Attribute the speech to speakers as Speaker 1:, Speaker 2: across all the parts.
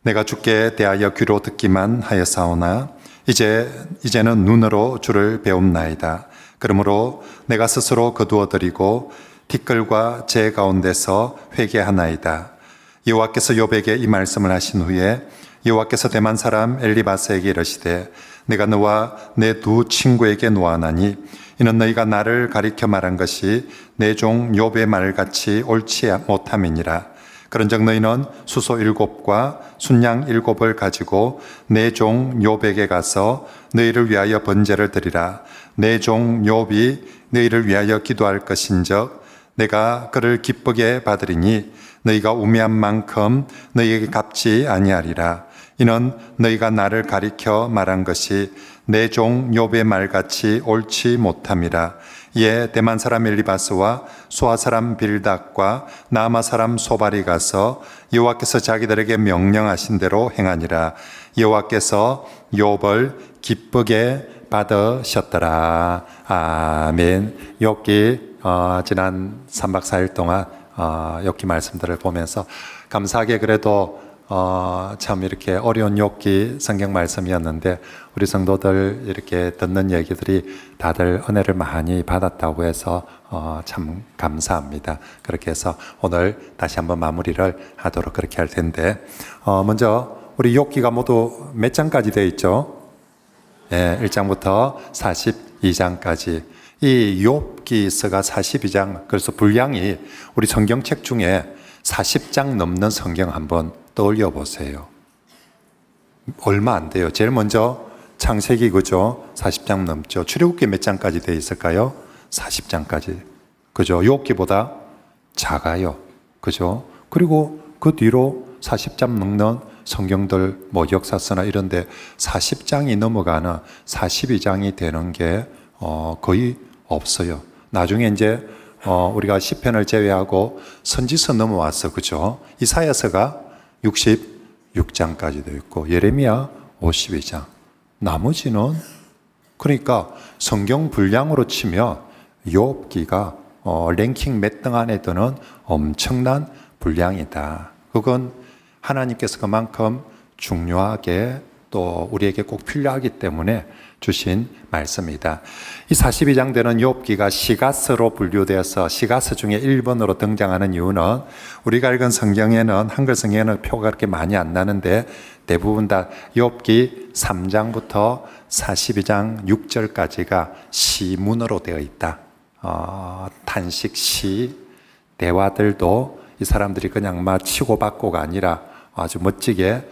Speaker 1: 내가 주께 대하여 귀로 듣기만 하였사오나 이제는 눈으로 주를 배움나이다. 그러므로 내가 스스로 거두어드리고 티끌과 재 가운데서 회개하나이다. 여호와께서 욥에게 이 말씀을 하신 후에 여호와께서 대만 사람 엘리바스에게 이르시되 내가 너와 내 두 친구에게 노하나니 이는 너희가 나를 가리켜 말한 것이 내 종 욥의 말같이 옳지 못함이니라. 그런즉 너희는 수소 7과 순양 7을 가지고 내 종 욥에게 가서 너희를 위하여 번제를 드리라. 내 종 욥이 너희를 위하여 기도할 것인즉 내가 그를 기쁘게 받으리니 너희가 우매한 만큼 너희에게 갚지 아니하리라. 이는 너희가 나를 가리켜 말한 것이 내 종 욥의 말같이 옳지 못함이라. 이에 대만 사람 엘리바스와 수아 사람 빌닷과 나아마 사람 소발이 가서 여호와께서 자기들에게 명령하신 대로 행하니라. 여호와께서 욥을 기쁘게 받으셨더라. 아멘. 욥기 지난 3박 4일 동안 욥기 말씀들을 보면서 감사하게 그래도 참 이렇게 어려운 욥기 성경 말씀이었는데 우리 성도들 이렇게 듣는 얘기들이 다들 은혜를 많이 받았다고 해서 참 감사합니다. 그렇게 해서 오늘 다시 한번 마무리를 하도록 그렇게 할 텐데 먼저 우리 욥기가 모두 몇 장까지 되어 있죠? 네, 1장부터 42장까지 이 욥기서가 42장, 그래서 분량이 우리 성경책 중에 40장 넘는 성경 한번 떠올려 보세요. 얼마 안 돼요. 제일 먼저 창세기 그죠? 40장 넘죠. 출애굽기 몇 장까지 되어 있을까요? 40장까지. 그죠? 욥기보다 작아요. 그죠? 그리고 그 뒤로 40장 넘는 성경들 뭐 역사서나 이런데 40장이 넘어가는 42장이 되는 게 거의 없어요. 나중에 이제 우리가 시편을 제외하고 선지서 넘어와서 그죠? 이사야서가 66장까지 되어 있고 예레미야 52장. 나머지는 그러니까 성경 분량으로 치면 욥기가 랭킹 몇 등 안에 드는 엄청난 분량이다. 그건 하나님께서 그만큼 중요하게 또 우리에게 꼭 필요하기 때문에 주신 말씀이다. 이 42장 되는 욥기가 시가서로 분류되어서 시가서 중에 1번으로 등장하는 이유는 우리가 읽은 성경에는 한글 성경에는 표가 그렇게 많이 안 나는데 대부분 다 욥기 3장부터 42장 6절까지가 시문으로 되어 있다. 탄식 시 대화들도 이 사람들이 그냥 막 치고받고가 아니라 아주 멋지게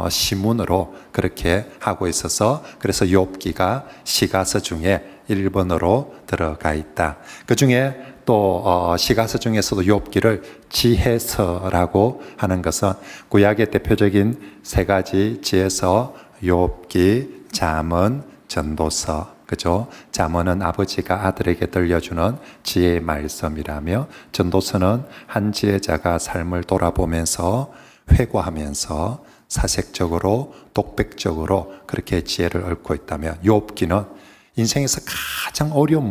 Speaker 1: 시문으로 그렇게 하고 있어서 그래서 욥기가 시가서 중에 1번으로 들어가 있다. 그 중에 또 시가서 중에서도 욥기를 지혜서라고 하는 것은 구약의 대표적인 세 가지 지혜서 욥기, 잠언, 전도서. 그죠? 잠언은 아버지가 아들에게 들려주는 지혜의 말씀이라며 전도서는 한 지혜자가 삶을 돌아보면서 회고하면서 사색적으로 독백적으로 그렇게 지혜를 얻고 있다면 욥기는 인생에서 가장 어려운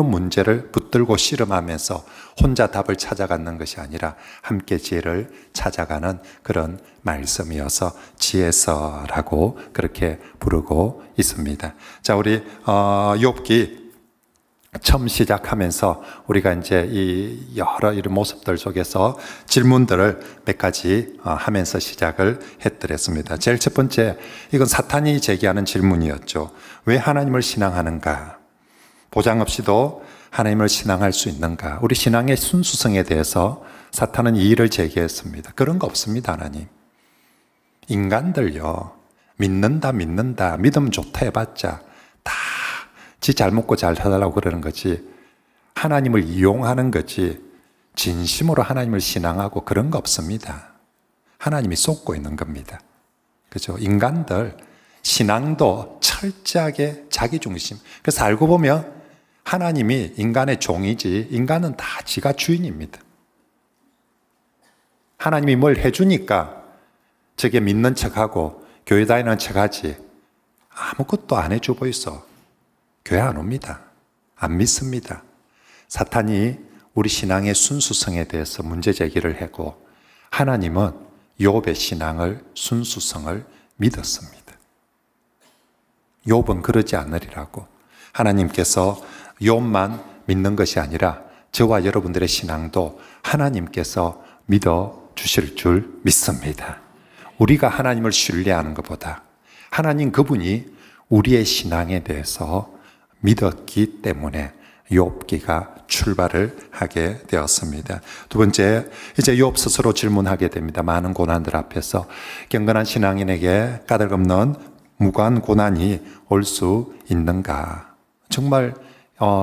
Speaker 1: 문제를 붙들고 씨름하면서 혼자 답을 찾아가는 것이 아니라 함께 지혜를 찾아가는 그런 말씀이어서 지혜서라고 그렇게 부르고 있습니다. 자, 우리 욥기 처음 시작하면서 우리가 이제 이 여러 이런 모습들 속에서 질문들을 몇 가지 하면서 시작을 해드렸습니다. 제일 첫 번째, 이건 사탄이 제기하는 질문이었죠. 왜 하나님을 신앙하는가? 보장 없이도 하나님을 신앙할 수 있는가? 우리 신앙의 순수성에 대해서 사탄은 이의를 제기했습니다. 그런 거 없습니다, 하나님. 인간들요, 믿는다, 믿음 좋다 해봤자 다 지 잘 먹고 잘 살라고 그러는 거지 하나님을 이용하는 거지 진심으로 하나님을 신앙하고 그런 거 없습니다. 하나님이 쏟고 있는 겁니다. 그죠? 인간들 신앙도 철저하게 자기중심. 그래서 알고 보면 하나님이 인간의 종이지 인간은 다 지가 주인입니다. 하나님이 뭘 해주니까 저게 믿는 척하고 교회 다니는 척하지 아무것도 안 해주고 있어. 교회 안 옵니다. 안 믿습니다. 사탄이 우리 신앙의 순수성에 대해서 문제 제기를 하고 하나님은 욥의 신앙을, 순수성을 믿었습니다. 욥은 그러지 않으리라고. 하나님께서 욥만 믿는 것이 아니라 저와 여러분들의 신앙도 하나님께서 믿어주실 줄 믿습니다. 우리가 하나님을 신뢰하는 것보다 하나님 그분이 우리의 신앙에 대해서 믿었기 때문에 욥기가 출발을 하게 되었습니다. 두 번째, 이제 욥 스스로 질문하게 됩니다. 많은 고난들 앞에서 경건한 신앙인에게 까닭없는 무고한 고난이 올 수 있는가? 정말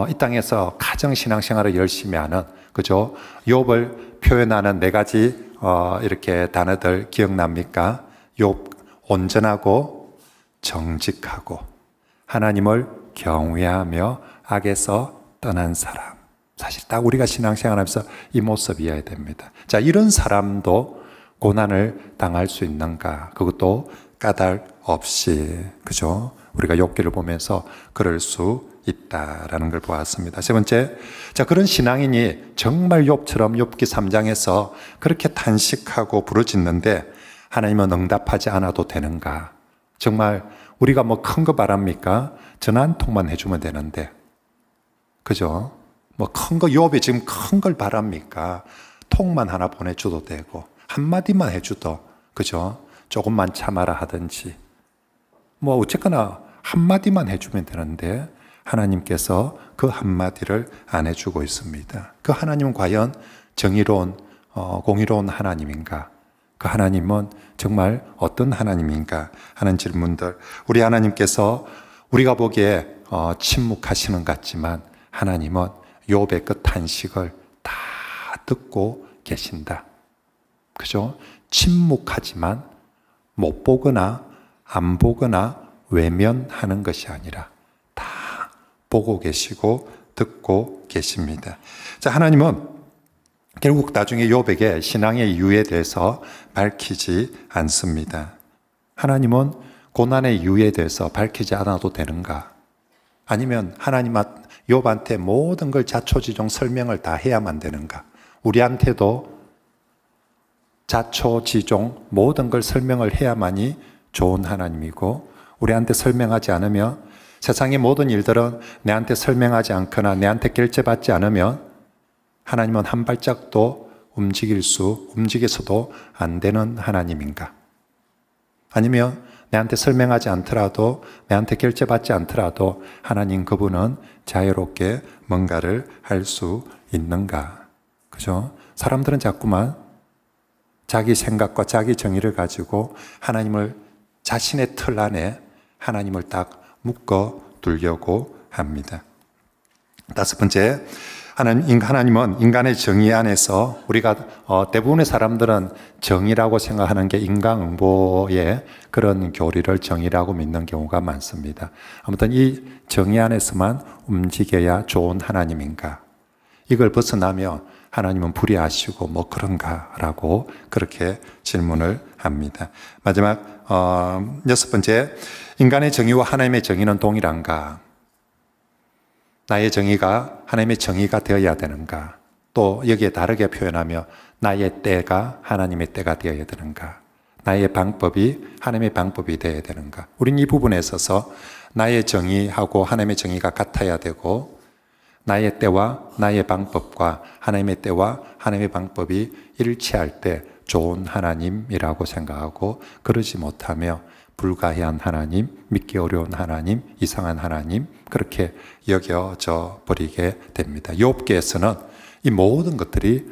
Speaker 1: 이 땅에서 가정 신앙생활을 열심히 하는, 그죠? 욥을 표현하는 네 가지 이렇게 단어들 기억납니까? 욥 온전하고 정직하고 하나님을 경외하며 악에서 떠난 사람. 사실 딱 우리가 신앙생활하면서 이 모습이어야 됩니다. 자, 이런 사람도 고난을 당할 수 있는가? 그것도 까닭 없이, 그죠? 우리가 욥기를 보면서 그럴 수 있다라는 걸 보았습니다. 세 번째, 자, 그런 신앙인이 정말 욥처럼 욥기 3장에서 그렇게 탄식하고 부르짖는데 하나님은 응답하지 않아도 되는가? 정말 우리가 뭐 큰 거 바랍니까? 전화 한 통만 해주면 되는데, 그죠? 뭐 큰 거, 욥이 지금 큰 걸 바랍니까? 통만 하나 보내줘도 되고 한마디만 해줘도, 그죠? 조금만 참아라 하든지 뭐 어쨌거나 한마디만 해주면 되는데 하나님께서 그 한마디를 안 해주고 있습니다. 그 하나님은 과연 정의로운 공의로운 하나님인가? 그 하나님은 정말 어떤 하나님인가 하는 질문들, 우리 하나님께서 우리가 보기에 침묵하시는 것 같지만 하나님은 욥의 그 탄식을 다 듣고 계신다. 그죠? 침묵하지만 못 보거나 안 보거나 외면하는 것이 아니라 다 보고 계시고 듣고 계십니다. 자, 하나님은 결국 나중에 욥에게 신앙의 이유에 대해서 밝히지 않습니다. 하나님은 고난의 이유에 대해서 밝히지 않아도 되는가? 아니면 하나님 욥한테 모든 걸 자초지종 설명을 다 해야만 되는가? 우리한테도 자초지종 모든 걸 설명을 해야만이 좋은 하나님이고, 우리한테 설명하지 않으면, 세상의 모든 일들은 내한테 설명하지 않거나 내한테 결제받지 않으면 하나님은 한 발짝도 움직여서도 안 되는 하나님인가? 아니면 내한테 설명하지 않더라도, 내한테 결제받지 않더라도 하나님 그분은 자유롭게 뭔가를 할 수 있는가? 그죠? 사람들은 자꾸만 자기 생각과 자기 정의를 가지고 하나님을 자신의 틀 안에 하나님을 딱 묶어 두려고 합니다. 다섯 번째, 하나님은 인간의 정의 안에서, 우리가 대부분의 사람들은 정의라고 생각하는 게 인간응보의 그런 교리를 정의라고 믿는 경우가 많습니다. 아무튼 이 정의 안에서만 움직여야 좋은 하나님인가? 이걸 벗어나면 하나님은 불의하시고 뭐 그런가라고 그렇게 질문을 합니다. 마지막 여섯 번째, 인간의 정의와 하나님의 정의는 동일한가? 나의 정의가 하나님의 정의가 되어야 되는가? 또 여기에 다르게 표현하며 나의 때가 하나님의 때가 되어야 되는가? 나의 방법이 하나님의 방법이 되어야 되는가? 우린 이 부분에 있어서 나의 정의하고 하나님의 정의가 같아야 되고, 나의 때와 나의 방법과 하나님의 때와 하나님의 방법이 일치할 때 좋은 하나님이라고 생각하고, 그러지 못하며 불가해한 하나님, 믿기 어려운 하나님, 이상한 하나님, 그렇게 여겨져 버리게 됩니다. 욥기에서는 이 모든 것들이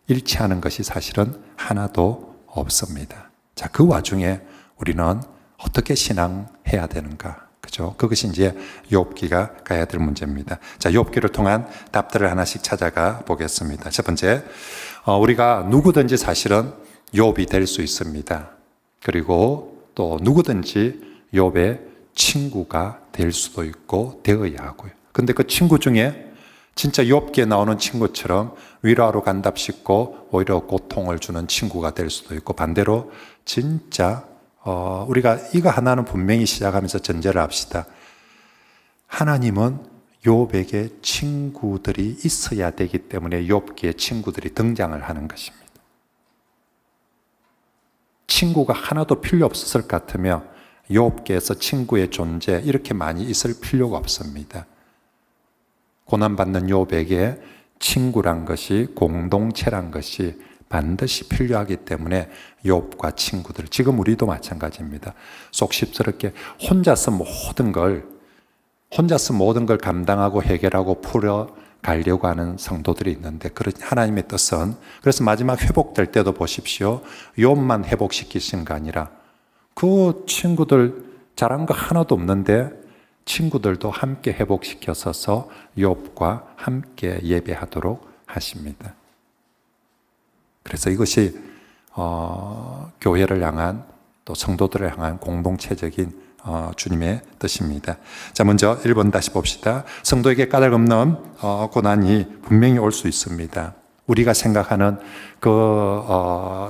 Speaker 1: 일치하는 것이 사실은 하나도 없습니다. 자, 그 와중에 우리는 어떻게 신앙해야 되는가? 그죠? 그것이 이제 욥기가 가야 될 문제입니다. 자, 욥기를 통한 답들을 하나씩 찾아가 보겠습니다. 첫 번째, 우리가 누구든지 사실은 욥이 될 수 있습니다. 그리고 또 누구든지 욥의 친구가 될 수도 있고 되어야 하고요. 근데 그 친구 중에 진짜 욥기에 나오는 친구처럼 위로하러 간답시고 오히려 고통을 주는 친구가 될 수도 있고, 반대로 진짜 우리가 이거 하나는 분명히 시작하면서 전제를 합시다. 하나님은 욥에게 친구들이 있어야 되기 때문에 욥기에 친구들이 등장을 하는 것입니다. 친구가 하나도 필요 없었을 것 같으며 욥기에서 친구의 존재 이렇게 많이 있을 필요가 없습니다. 고난받는 욥에게 친구란 것이, 공동체란 것이 반드시 필요하기 때문에 욥과 친구들, 지금 우리도 마찬가지입니다. 속십스럽게 혼자서 모든 걸 감당하고 해결하고 풀어가려고 하는 성도들이 있는데, 그런 하나님의 뜻은, 그래서 마지막 회복될 때도 보십시오. 욥만 회복시키신 거 아니라 그 친구들 잘한 거 하나도 없는데 친구들도 함께 회복시켜서서 욥과 함께 예배하도록 하십니다. 그래서 이것이 교회를 향한, 또 성도들을 향한 공동체적인 주님의 뜻입니다. 자, 먼저 1번 다시 봅시다. 성도에게 까닭없는 고난이 분명히 올 수 있습니다. 우리가 생각하는 그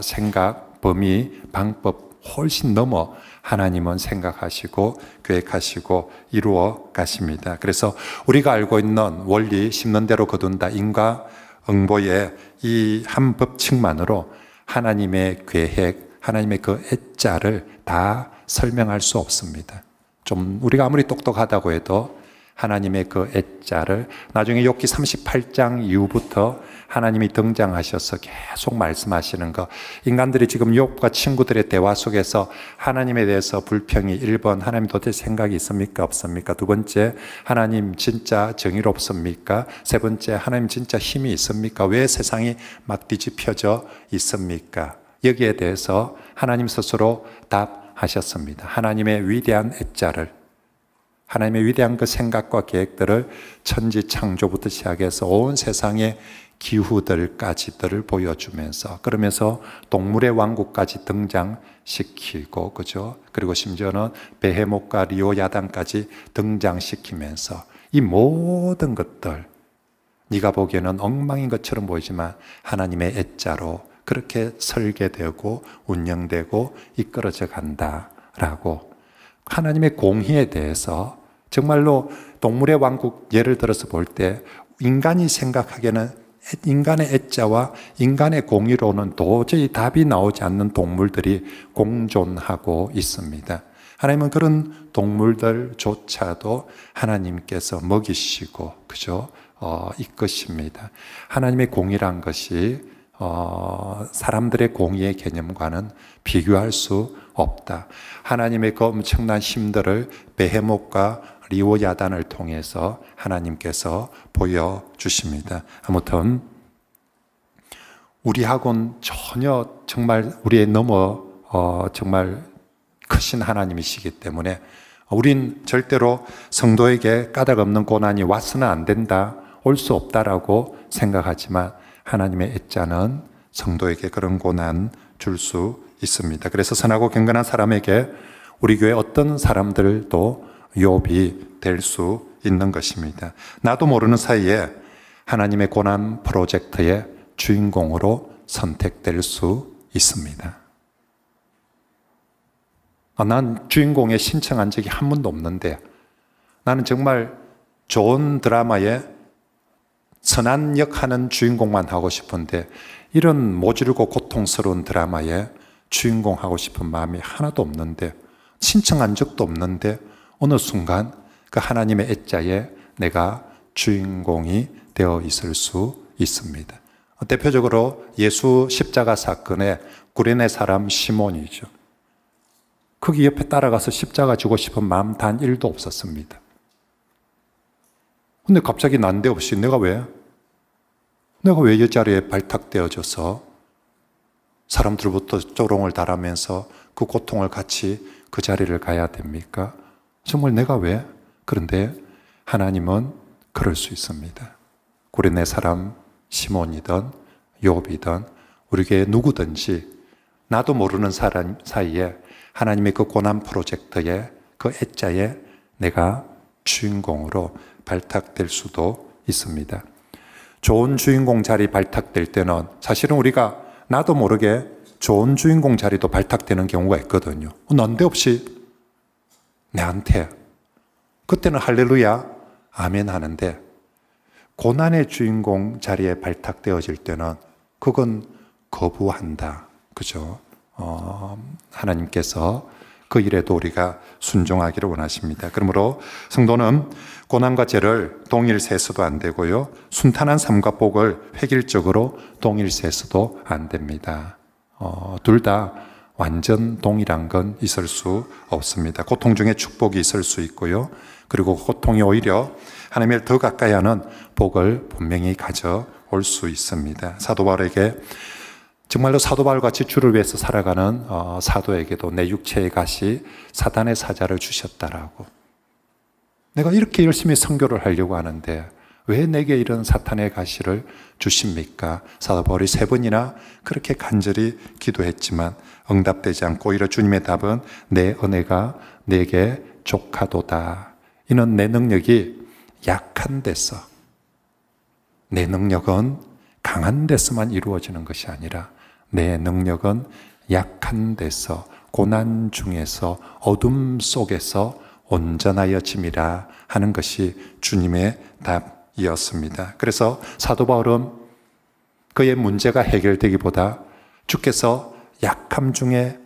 Speaker 1: 생각, 범위, 방법 훨씬 넘어 하나님은 생각하시고 계획하시고 이루어 가십니다. 그래서 우리가 알고 있는 원리, 심는 대로 거둔다, 인과응보의 이 한 법칙만으로 하나님의 계획, 하나님의 그 애자를 다 설명할 수 없습니다. 좀 우리가 아무리 똑똑하다고 해도 하나님의 그 애자를, 나중에 욥기 38장 이후부터 하나님이 등장하셔서 계속 말씀하시는 거, 인간들이 지금 욥과 친구들의 대화 속에서 하나님에 대해서 불평이, 1번 하나님 도대체 생각이 있습니까 없습니까? 두 번째, 하나님 진짜 정의롭습니까? 세 번째, 하나님 진짜 힘이 있습니까? 왜 세상이 막 뒤집혀져 있습니까? 여기에 대해서 하나님 스스로 답하셨습니다. 하나님의 위대한 애자를, 하나님의 위대한 그 생각과 계획들을 천지 창조부터 시작해서 온 세상의 기후들까지들을 보여주면서, 그러면서 동물의 왕국까지 등장시키고, 그죠? 그리고 심지어는 베헤못과 리오야단까지 등장시키면서 이 모든 것들, 네가 보기에는 엉망인 것처럼 보이지만 하나님의 애자로 그렇게 설계되고 운영되고 이끌어져 간다라고, 하나님의 공의에 대해서 정말로 동물의 왕국 예를 들어서 볼 때 인간이 생각하기에는 인간의 애자와 인간의 공의로는 도저히 답이 나오지 않는 동물들이 공존하고 있습니다. 하나님은 그런 동물들조차도 하나님께서 먹이시고, 그죠? 이끄십니다. 하나님의 공의란 것이 사람들의 공의의 개념과는 비교할 수 없다. 하나님의 그 엄청난 힘들을 베헤못과 리오야단을 통해서 하나님께서 보여주십니다. 아무튼 우리하고는 전혀 정말 우리의 넘어 정말 크신 하나님이시기 때문에 우린 절대로 성도에게 까닭없는 고난이 와서는 안 된다, 올 수 없다라고 생각하지만 하나님의 애자는 성도에게 그런 고난 줄 수 있습니다. 그래서 선하고 경건한 사람에게 우리 교회 어떤 사람들도 욥이 될 수 있는 것입니다. 나도 모르는 사이에 하나님의 고난 프로젝트의 주인공으로 선택될 수 있습니다. 난 주인공에 신청한 적이 한 번도 없는데, 나는 정말 좋은 드라마에 선한 역하는 주인공만 하고 싶은데, 이런 모질고 고통스러운 드라마에 주인공 하고 싶은 마음이 하나도 없는데, 신청한 적도 없는데 어느 순간 그 하나님의 애자에 내가 주인공이 되어 있을 수 있습니다. 대표적으로 예수 십자가 사건의 구레네 사람 시몬이죠. 거기 옆에 따라가서 십자가 지고 싶은 마음 단 1도 없었습니다. 근데 갑자기 난데없이 내가 왜 이 자리에 발탁되어져서 사람들부터 조롱을 당하면서 그 고통을 같이 그 자리를 가야 됩니까? 정말 내가 왜? 그런데 하나님은 그럴 수 있습니다. 구레네 사람 시몬이든 욥이든 우리 교회 누구든지 나도 모르는 사람 사이에 하나님의 그 고난 프로젝트에 그 애자에 내가 주인공으로 발탁될 수도 있습니다. 좋은 주인공 자리 발탁될 때는 사실은 우리가 나도 모르게 좋은 주인공 자리도 발탁되는 경우가 있거든요. 난데없이 내한테. 그때는 할렐루야 아멘 하는데, 고난의 주인공 자리에 발탁되어질 때는 그건 거부한다, 그죠? 하나님께서 그 일에도 우리가 순종하기를 원하십니다. 그러므로 성도는 고난과 죄를 동일시해서도 안 되고요, 순탄한 삶과 복을 획일적으로 동일시해서도 안 됩니다. 둘 다 완전 동일한 건 있을 수 없습니다. 고통 중에 축복이 있을 수 있고요, 그리고 고통이 오히려 하나님을 더 가까이 하는 복을 분명히 가져올 수 있습니다. 사도 바울에게, 정말로 사도 바울같이 주를 위해서 살아가는 사도에게도 내 육체의 가시 사단의 사자를 주셨다라고. 내가 이렇게 열심히 선교를 하려고 하는데 왜 내게 이런 사탄의 가시를 주십니까? 사도 바울이 3번이나 그렇게 간절히 기도했지만 응답되지 않고, 오히려 주님의 답은 내 은혜가 내게 족하도다. 이는 내 능력이 약한 데서, 내 능력은 강한 데서만 이루어지는 것이 아니라 내 능력은 약한 데서, 고난 중에서, 어둠 속에서 온전하여짐이라 하는 것이 주님의 답이었습니다. 그래서 사도 바울은 그의 문제가 해결되기보다 주께서 약함 중에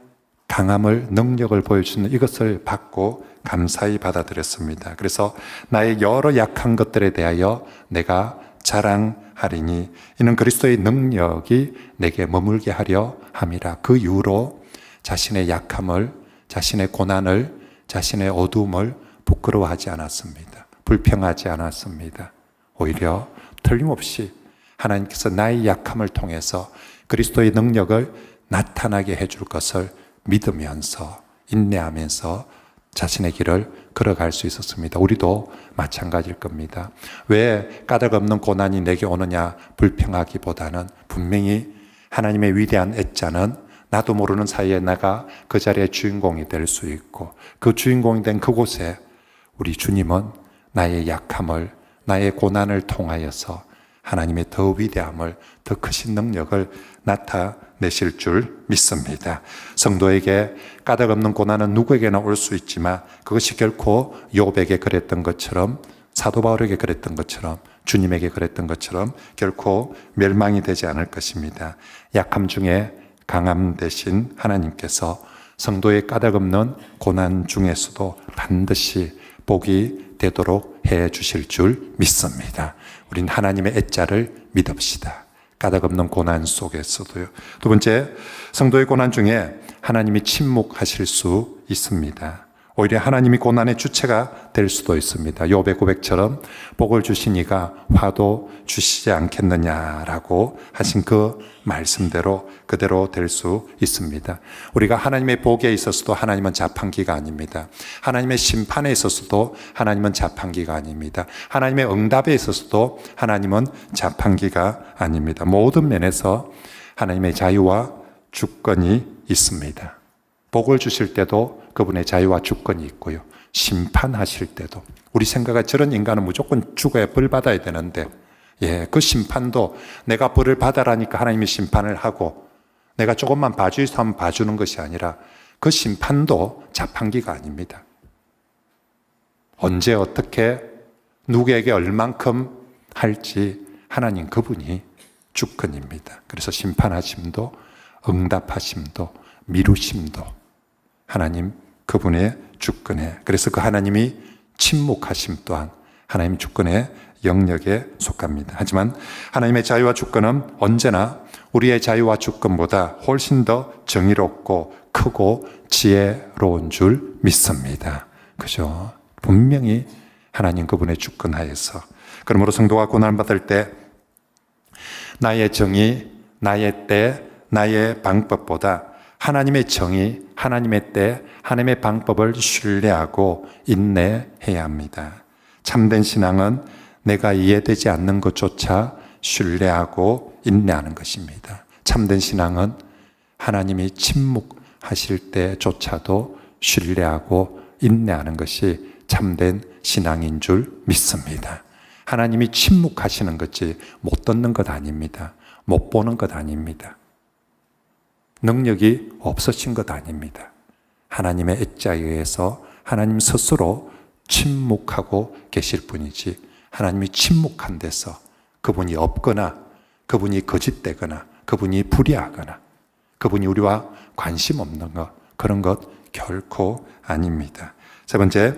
Speaker 1: 강함을, 능력을 보여주는 이것을 받고 감사히 받아들였습니다. 그래서 나의 여러 약한 것들에 대하여 내가 자랑하리니 이는 그리스도의 능력이 내게 머물게 하려 함이라. 그 이후로 자신의 약함을, 자신의 고난을, 자신의 어두움을 부끄러워하지 않았습니다. 불평하지 않았습니다. 오히려 틀림없이 하나님께서 나의 약함을 통해서 그리스도의 능력을 나타나게 해줄 것을 믿으면서, 인내하면서 자신의 길을 걸어갈 수 있었습니다. 우리도 마찬가지일 겁니다. 왜 까닭없는 고난이 내게 오느냐 불평하기보다는 분명히 하나님의 위대한 애자는 나도 모르는 사이에 내가 그 자리의 주인공이 될 수 있고, 그 주인공이 된 그곳에 우리 주님은 나의 약함을, 나의 고난을 통하여서 하나님의 더 위대함을, 더 크신 능력을 나타내실 줄 믿습니다. 성도에게 까닭없는 고난은 누구에게나 올 수 있지만 그것이 결코 욥에게 그랬던 것처럼, 사도 바울에게 그랬던 것처럼, 주님에게 그랬던 것처럼 결코 멸망이 되지 않을 것입니다. 약함 중에 강함 대신 하나님께서 성도의 까닭없는 고난 중에서도 반드시 복이 되도록 해 주실 줄 믿습니다. 우린 하나님의 애자를 믿읍시다. 까닭없는 고난 속에서도요. 두 번째, 성도의 고난 중에 하나님이 침묵하실 수 있습니다. 오히려 하나님이 고난의 주체가 될 수도 있습니다. 욥의 고백처럼 복을 주시니가 화도 주시지 않겠느냐라고 하신 그 말씀대로 그대로 될 수 있습니다. 우리가 하나님의 복에 있어서도 하나님은 자판기가 아닙니다. 하나님의 심판에 있어서도 하나님은 자판기가 아닙니다. 하나님의 응답에 있어서도 하나님은 자판기가 아닙니다. 모든 면에서 하나님의 자유와 주권이 있습니다. 복을 주실 때도 그분의 자유와 주권이 있고요, 심판하실 때도, 우리 생각에 저런 인간은 무조건 죽어야 벌 받아야 되는데, 그 심판도 내가 벌을 받아라니까 하나님이 심판을 하고 내가 조금만 봐주이소 하면 봐주는 것이 아니라 그 심판도 자판기가 아닙니다. 언제 어떻게 누구에게 얼만큼 할지 하나님 그분이 주권입니다. 그래서 심판하심도 응답하심도 미루심도 하나님 그분의 주권에, 그래서 그 하나님이 침묵하심 또한 하나님 주권의 영역에 속합니다. 하지만 하나님의 자유와 주권은 언제나 우리의 자유와 주권보다 훨씬 더 정의롭고 크고 지혜로운 줄 믿습니다. 그죠? 분명히 하나님 그분의 주권 하에서. 그러므로 성도가 고난받을 때 나의 정의, 나의 때, 나의 방법보다 하나님의 정의, 하나님의 때, 하나님의 방법을 신뢰하고 인내해야 합니다. 참된 신앙은 내가 이해되지 않는 것조차 신뢰하고 인내하는 것입니다. 참된 신앙은 하나님이 침묵하실 때조차도 신뢰하고 인내하는 것이 참된 신앙인 줄 믿습니다. 하나님이 침묵하시는 것이 못 듣는 것 아닙니다. 못 보는 것 아닙니다. 능력이 없으신 것 아닙니다. 하나님의 애자에 의해서 하나님 스스로 침묵하고 계실 뿐이지, 하나님이 침묵한 데서 그분이 없거나 그분이 거짓되거나 그분이 불의하거나 그분이 우리와 관심 없는 것, 그런 것 결코 아닙니다. 세 번째,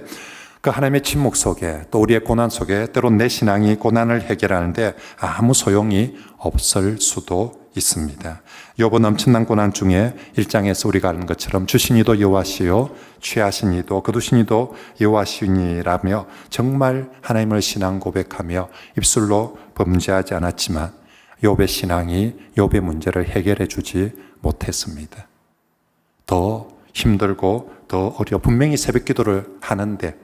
Speaker 1: 그 하나님의 침묵 속에 또 우리의 고난 속에 때론 내 신앙이 고난을 해결하는데 아무 소용이 없을 수도 있습니다. 욥은 엄청난 고난 중에 1장에서 우리가 아는 것처럼 주신 이도 여호와시요 취하신 이도 거두신 이도 여호와시니라며 정말 하나님을 신앙 고백하며 입술로 범죄하지 않았지만 욥의 신앙이 욥의 문제를 해결해 주지 못했습니다. 더 힘들고 더 어려워. 분명히 새벽 기도를 하는데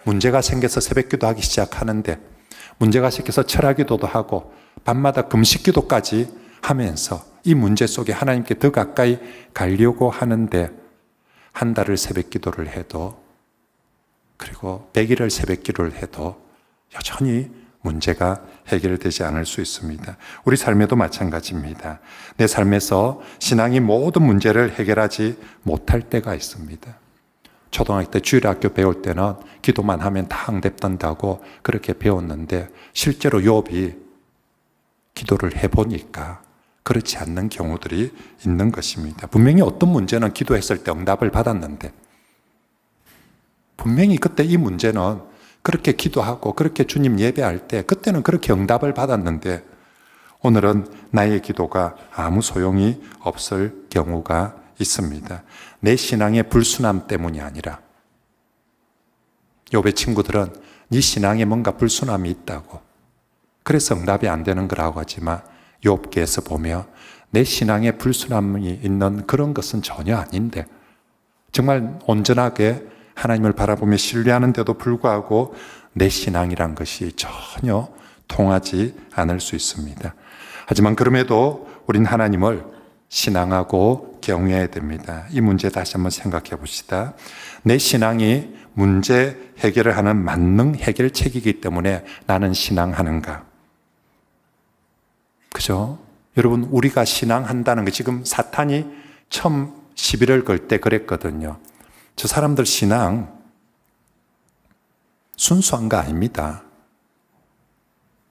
Speaker 1: 문제가 생겨서 새벽 기도하기 시작하는데 문제가 생겨서 철학 기도도 하고 밤마다 금식 기도까지 하면서 이 문제 속에 하나님께 더 가까이 가려고 하는데 한 달을 새벽 기도를 해도 그리고 100일을 새벽 기도를 해도 여전히 문제가 해결되지 않을 수 있습니다. 우리 삶에도 마찬가지입니다. 내 삶에서 신앙이 모든 문제를 해결하지 못할 때가 있습니다. 초등학교 때 주일학교 배울 때는 기도만 하면 다 응답된다고 그렇게 배웠는데 실제로 욥이 기도를 해보니까 그렇지 않는 경우들이 있는 것입니다. 분명히 어떤 문제는 기도했을 때 응답을 받았는데 분명히 그때 이 문제는 그렇게 기도하고 그렇게 주님 예배할 때 그때는 그렇게 응답을 받았는데 오늘은 나의 기도가 아무 소용이 없을 경우가 있습니다. 내 신앙의 불순함 때문이 아니라 욥의 친구들은 네 신앙에 뭔가 불순함이 있다고 그래서 응답이 안 되는 거라고 하지만 욥기에서 보면 내 신앙에 불순함이 있는 그런 것은 전혀 아닌데 정말 온전하게 하나님을 바라보며 신뢰하는데도 불구하고 내 신앙이란 것이 전혀 통하지 않을 수 있습니다. 하지만 그럼에도 우린 하나님을 신앙하고 경외해야 됩니다. 이 문제 다시 한번 생각해 봅시다. 내 신앙이 문제 해결을 하는 만능 해결책이기 때문에 나는 신앙하는가? 그죠? 여러분, 우리가 신앙한다는 게 지금 사탄이 처음 시비를 걸 때 그랬거든요. 저 사람들 신앙 순수한 거 아닙니다.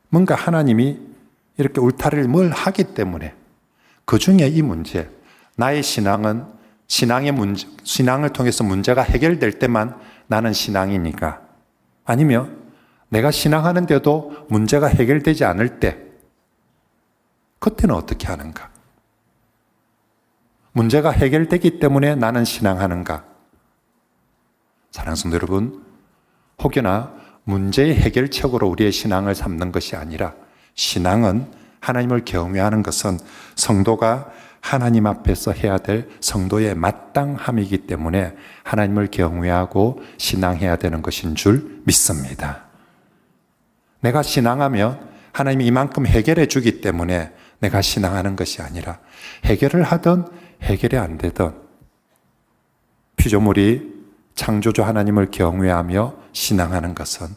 Speaker 1: 뭔가 하나님이 이렇게 울타리를 뭘 하기 때문에 그 중에 이 문제, 나의 신앙은 신앙을 통해서 문제가 해결될 때만 나는 신앙이니까 아니면 내가 신앙하는데도 문제가 해결되지 않을 때 그때는 어떻게 하는가? 문제가 해결되기 때문에 나는 신앙하는가? 사랑하는 성도 여러분, 혹여나 문제의 해결책으로 우리의 신앙을 삼는 것이 아니라 신앙은 하나님을 경외하는 것은 성도가 하나님 앞에서 해야 될 성도의 마땅함이기 때문에 하나님을 경외하고 신앙해야 되는 것인 줄 믿습니다. 내가 신앙하면 하나님이 이만큼 해결해 주기 때문에 내가 신앙하는 것이 아니라 해결을 하든 해결이 안 되든 피조물이 창조주 하나님을 경외하며 신앙하는 것은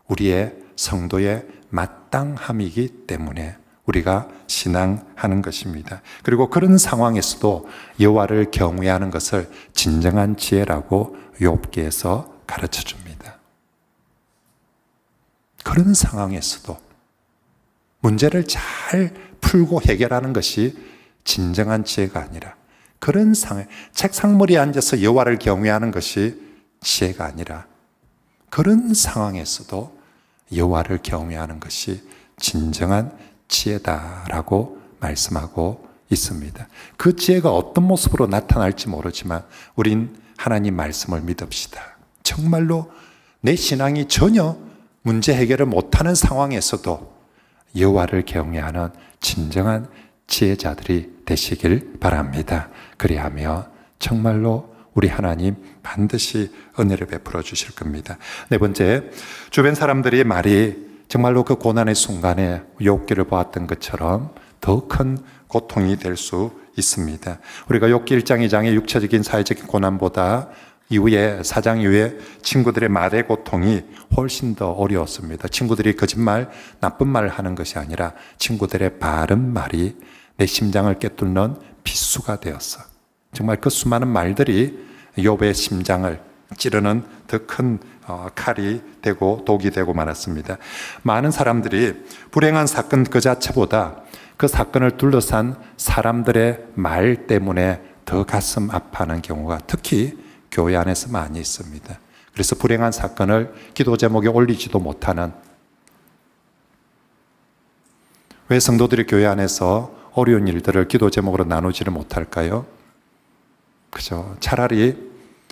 Speaker 1: 우리의 성도의 마땅함이기 때문에 우리가 신앙하는 것입니다. 그리고 그런 상황에서도 여호와를 경외하는 것을 진정한 지혜라고 욥기에서 가르쳐 줍니다. 그런 상황에서도 문제를 잘 풀고 해결하는 것이 진정한 지혜가 아니라 그런 상황에 책상머리에 앉아서 여호와를 경외하는 것이 지혜가 아니라 그런 상황에서도 여호와를 경외하는 것이 진정한 지혜다라고 말씀하고 있습니다. 그 지혜가 어떤 모습으로 나타날지 모르지만 우린 하나님 말씀을 믿읍시다. 정말로 내 신앙이 전혀 문제 해결을 못하는 상황에서도 여호와를 경외하는 진정한 지혜자들이 되시길 바랍니다. 그리하며 정말로 우리 하나님 반드시 은혜를 베풀어 주실 겁니다. 네 번째, 주변 사람들의 말이 정말로 그 고난의 순간에 욥기를 보았던 것처럼 더 큰 고통이 될 수 있습니다. 우리가 욥기 1장 2장의 육체적인 사회적인 고난보다 이후에 4장 이후에 친구들의 말의 고통이 훨씬 더 어려웠습니다. 친구들이 거짓말, 나쁜 말을 하는 것이 아니라 친구들의 바른 말이 내 심장을 꿰뚫는 비수가 되었어. 정말 그 수많은 말들이 욥의 심장을 찌르는 더 큰 칼이 되고 독이 되고 말았습니다. 많은 사람들이 불행한 사건 그 자체보다 그 사건을 둘러싼 사람들의 말 때문에 더 가슴 아파하는 경우가 특히 교회 안에서 많이 있습니다. 그래서 불행한 사건을 기도 제목에 올리지도 못하는, 왜 성도들이 교회 안에서 어려운 일들을 기도 제목으로 나누지를 못할까요? 그죠? 차라리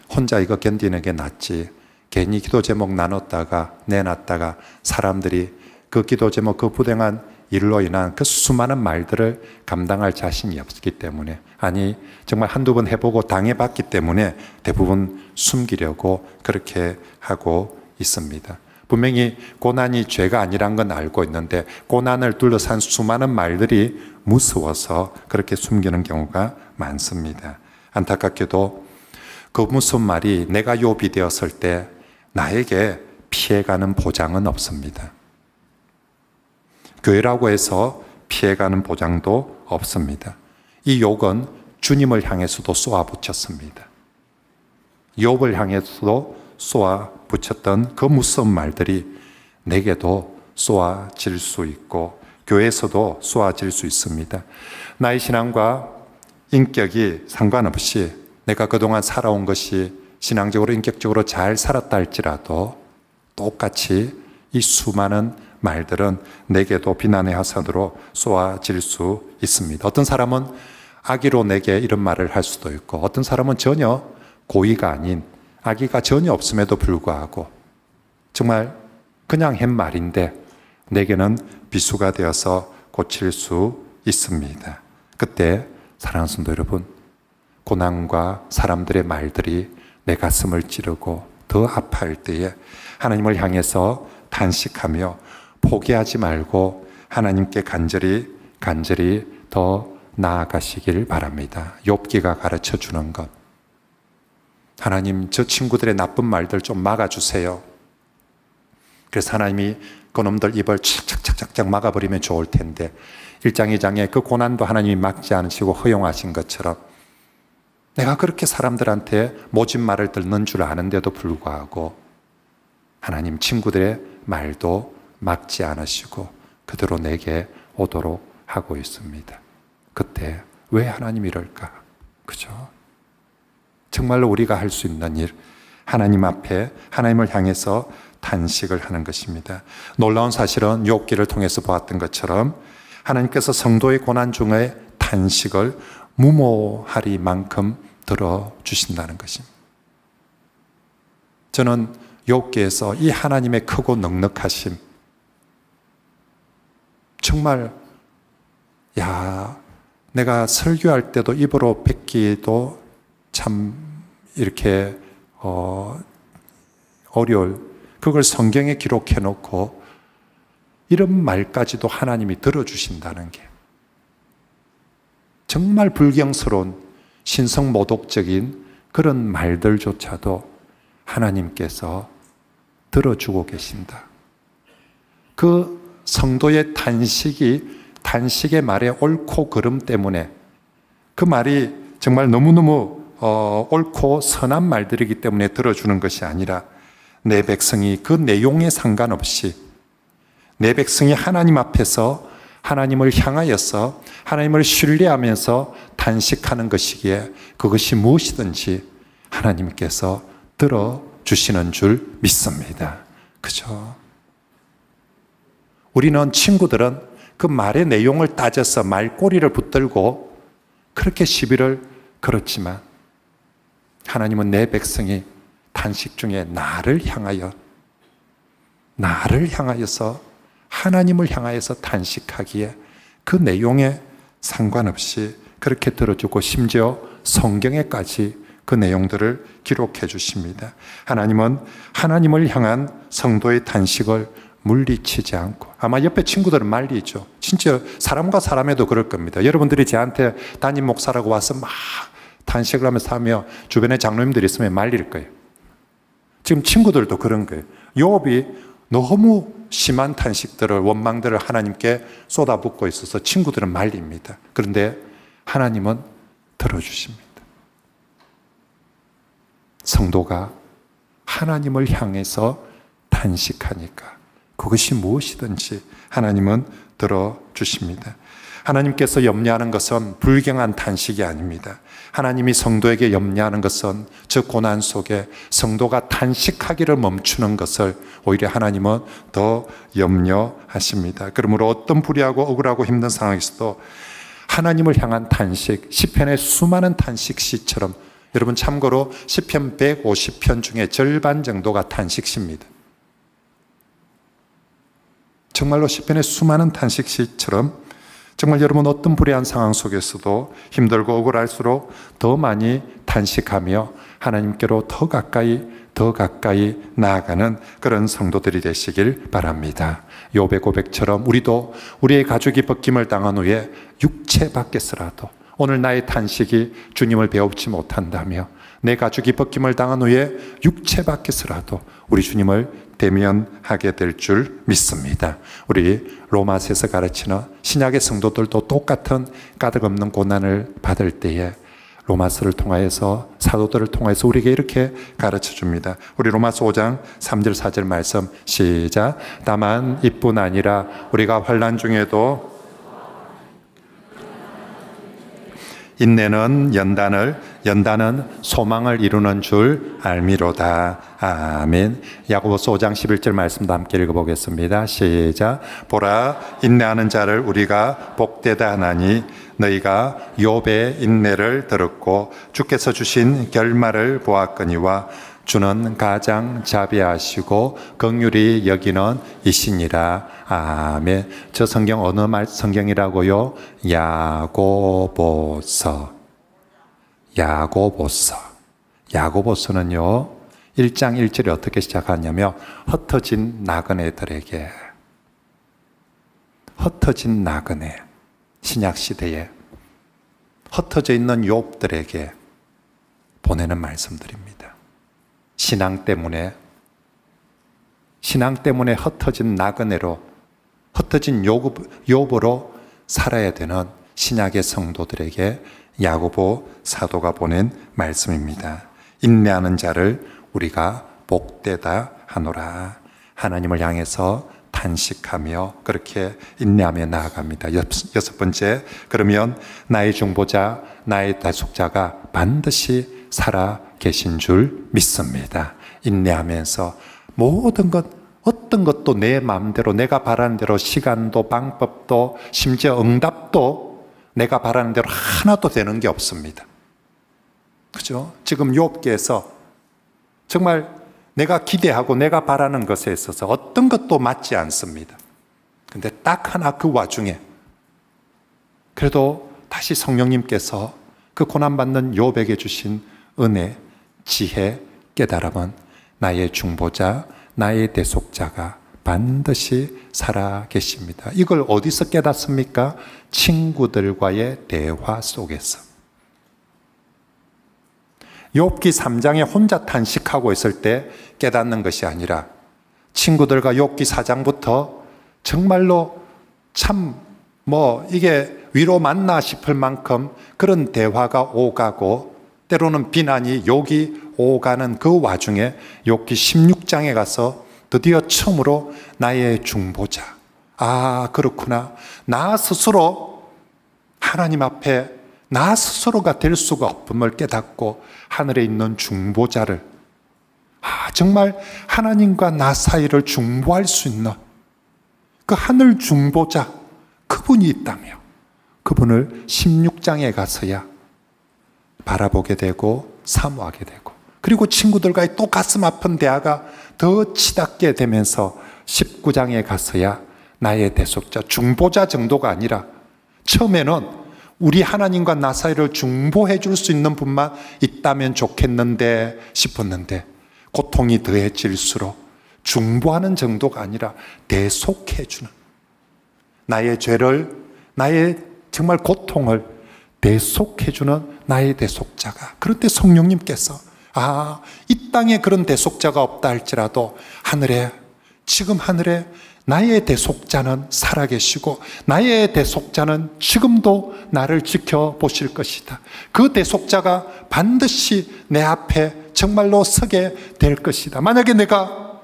Speaker 1: 혼자 이거 견디는 게 낫지. 괜히 기도 제목 나눴다가 내놨다가 사람들이 그 기도 제목, 그 불행한 일로 인한 그 수많은 말들을 감당할 자신이 없기 때문에, 아니 정말 한두 번 해보고 당해봤기 때문에 대부분 숨기려고 그렇게 하고 있습니다. 분명히 고난이 죄가 아니란 건 알고 있는데 고난을 둘러싼 수많은 말들이 무서워서 그렇게 숨기는 경우가 많습니다. 안타깝게도 그 무서운 말이 내가 욥이 되었을 때 나에게 피해가는 보장은 없습니다. 교회라고 해서 피해가는 보장도 없습니다. 이 욕은 주님을 향해서도 쏘아붙였습니다. 욥을 향해서도 쏘아붙였던 그 무서운 말들이 내게도 쏘아질 수 있고 교회에서도 쏘아질 수 있습니다. 나의 신앙과 인격이 상관없이 내가 그동안 살아온 것이 신앙적으로 인격적으로 잘 살았다 할지라도 똑같이 이 수많은 말들은 내게도 비난의 화살으로 쏘아질 수 있습니다. 어떤 사람은 악의로 내게 이런 말을 할 수도 있고, 어떤 사람은 전혀 고의가 아닌, 악의가 전혀 없음에도 불구하고 정말 그냥 한 말인데 내게는 비수가 되어서 고칠 수 있습니다. 그때 사랑하는 성도 여러분, 고난과 사람들의 말들이 내 가슴을 찌르고 더 아파할 때에 하나님을 향해서 탄식하며 포기하지 말고 하나님께 간절히 더 나아가시길 바랍니다. 욥기가 가르쳐 주는 것, 하나님 저 친구들의 나쁜 말들 좀 막아주세요. 그래서 하나님이 그놈들 입을 착착착착 막아버리면 좋을 텐데 1장 2장에 그 고난도 하나님이 막지 않으시고 허용하신 것처럼 내가 그렇게 사람들한테 모진 말을 듣는 줄 아는데도 불구하고 하나님 친구들의 말도 막지 않으시고 그대로 내게 오도록 하고 있습니다. 그때 왜 하나님 이럴까? 그죠? 정말로 우리가 할 수 있는 일, 하나님 앞에 하나님을 향해서 탄식을 하는 것입니다. 놀라운 사실은 욥기를 통해서 보았던 것처럼 하나님께서 성도의 고난 중에 탄식을 무모하리만큼 들어주신다는 것입니다. 저는 욥기에서 이 하나님의 크고 넉넉하심, 정말 내가 설교할 때도 입으로 뱉기도 참 이렇게 어려울, 그걸 성경에 기록해 놓고 이런 말까지도 하나님이 들어주신다는 게 정말 불경스러운 신성모독적인 그런 말들조차도 하나님께서 들어주고 계신다. 그 성도의 단식의 말의 옳고 그름 때문에, 그 말이 정말 너무너무 옳고 선한 말들이기 때문에 들어주는 것이 아니라 내 백성이 그 내용에 상관없이 내 백성이 하나님 앞에서 하나님을 향하여서 하나님을 신뢰하면서 단식하는 것이기에 그것이 무엇이든지 하나님께서 들어주시는 줄 믿습니다. 그죠? 우리는 친구들은 그 말의 내용을 따져서 말꼬리를 붙들고 그렇게 시비를 걸었지만 하나님은 내 백성이 단식 중에 나를 향하여서 하나님을 향하여서 단식하기에 그 내용에 상관없이 그렇게 들어주고 심지어 성경에까지 그 내용들을 기록해 주십니다. 하나님은 하나님을 향한 성도의 단식을 물리치지 않고, 아마 옆에 친구들은 말리죠. 진짜 사람과 사람에도 그럴 겁니다. 여러분들이 저한테 담임 목사라고 와서 막 단식을 하며 주변에 장로님들이 있으면 말릴 거예요. 지금 친구들도 그런 거예요. 욥이 너무 심한 탄식들을, 원망들을 하나님께 쏟아붓고 있어서 친구들은 말립니다. 그런데 하나님은 들어주십니다. 성도가 하나님을 향해서 탄식하니까 그것이 무엇이든지 하나님은 들어주십니다. 하나님께서 염려하는 것은 불경한 탄식이 아닙니다. 하나님이 성도에게 염려하는 것은 저 고난 속에 성도가 탄식하기를 멈추는 것을 오히려 하나님은 더 염려하십니다. 그러므로 어떤 불의하고 억울하고 힘든 상황에서도 하나님을 향한 탄식, 시편의 수많은 탄식시처럼, 여러분 참고로 시편 150편 중에 절반 정도가 탄식시입니다. 정말로 시편의 수많은 탄식시처럼 정말 여러분 어떤 불의한 상황 속에서도 힘들고 억울할수록 더 많이 탄식하며 하나님께로 더 가까이 나아가는 그런 성도들이 되시길 바랍니다. 욥의 고백처럼 우리도 우리의 가족이 벗김을 당한 후에 육체 밖에서라도 오늘 나의 탄식이 주님을 배웁지 못한다며 내 가족이 벗김을 당한 후에 육체 밖에서라도 우리 주님을 대면하게 될 줄 믿습니다. 우리 로마서에서 가르치는 신약의 성도들도 똑같은 가득없는 고난을 받을 때에 로마서를 통하여서, 사도들을 통해서 우리에게 이렇게 가르쳐 줍니다. 우리 로마서 5장 3절 4절 말씀 시작. 다만 이뿐 아니라 우리가 환난 중에도 인내는 연단은 소망을 이루는 줄 알미로다. 아멘. 야고보서 5장 11절 말씀도 함께 읽어보겠습니다. 시작. 보라, 인내하는 자를 우리가 복되다 하나니 너희가 욥의 인내를 들었고 주께서 주신 결말을 보았거니와 주는 가장 자비하시고 긍휼히 여기는 이시니라. 아멘. 저 성경 어느 성경이라고요? 야고보서는요 1장 1절에 어떻게 시작하냐면 흩어진 나그네들에게, 흩어진 나그네, 신약시대에 흩어져 있는 욥들에게 보내는 말씀들입니다. 신앙 때문에 흩어진 나그네로, 흩어진 욥으로 살아야 되는 신약의 성도들에게 야고보 사도가 보낸 말씀입니다. 인내하는 자를 우리가 복되다 하노라. 하나님을 향해서 탄식하며 그렇게 인내하며 나아갑니다. 여섯 번째, 그러면 나의 중보자, 나의 대속자가 반드시 살아 계신 줄 믿습니다. 인내하면서 모든 것, 어떤 것도 내 마음대로, 내가 바라는 대로, 시간도 방법도 심지어 응답도 내가 바라는 대로 하나도 되는 게 없습니다. 그죠? 지금 욥기에서 정말 내가 기대하고 내가 바라는 것에 있어서 어떤 것도 맞지 않습니다. 근데 딱 하나 그 와중에 그래도 다시 성령님께서 그 고난받는 욥에게 주신 은혜, 지혜, 깨달음은 나의 중보자, 나의 대속자가 반드시 살아 계십니다. 이걸 어디서 깨닫습니까? 친구들과의 대화 속에서. 욥기 3장에 혼자 탄식하고 있을 때 깨닫는 것이 아니라 친구들과 욥기 4장부터 정말로 참 이게 위로 맞나 싶을 만큼 그런 대화가 오가고 때로는 비난이 욕이 오가는 그 와중에 욥기 16장에 가서 드디어 처음으로 나의 중보자, 아 그렇구나, 나 스스로 하나님 앞에 나 스스로가 될 수가 없음을 깨닫고 하늘에 있는 중보자를, 정말 하나님과 나 사이를 중보할 수 있는 그 하늘 중보자, 그분이 있다며 그분을 16장에 가서야 바라보게 되고 사모하게 되고, 그리고 친구들과의 또 가슴 아픈 대화가 더 치닫게 되면서 19장에 가서야 나의 대속자, 중보자 정도가 아니라 처음에는 우리 하나님과 나 사이를 중보해 줄 수 있는 분만 있다면 좋겠는데 싶었는데 고통이 더해질수록 중보하는 정도가 아니라 대속해 주는, 나의 죄를, 나의 정말 고통을 대속해 주는 나의 대속자가, 그런데 성령님께서 이 땅에 그런 대속자가 없다 할지라도 하늘에, 지금 하늘에 나의 대속자는 살아계시고 나의 대속자는 지금도 나를 지켜보실 것이다. 그 대속자가 반드시 내 앞에 정말로 서게 될 것이다. 만약에 내가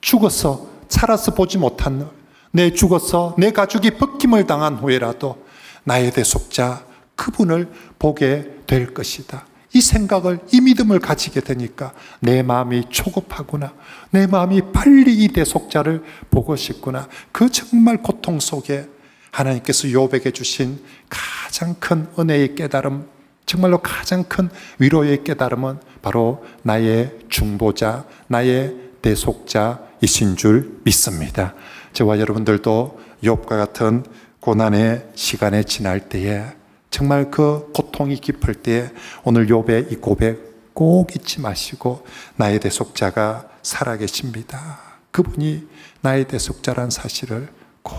Speaker 1: 죽어서 살아서 보지 못한 내 죽어서 내 가죽이 벗김을 당한 후에라도 나의 대속자 그분을 보게 될 것이다. 이 생각을, 이 믿음을 가지게 되니까 내 마음이 초급하구나, 내 마음이 빨리 이 대속자를 보고 싶구나. 그 정말 고통 속에 하나님께서 욥에게 주신 가장 큰 은혜의 깨달음, 정말로 가장 큰 위로의 깨달음은 바로 나의 중보자, 나의 대속자이신 줄 믿습니다. 저와 여러분들도 욥과 같은 고난의 시간에 지날 때에, 정말 그 고통이 깊을 때에 오늘 욥의 이 고백 꼭 잊지 마시고 나의 대속자가 살아계십니다. 그분이 나의 대속자란 사실을 꼭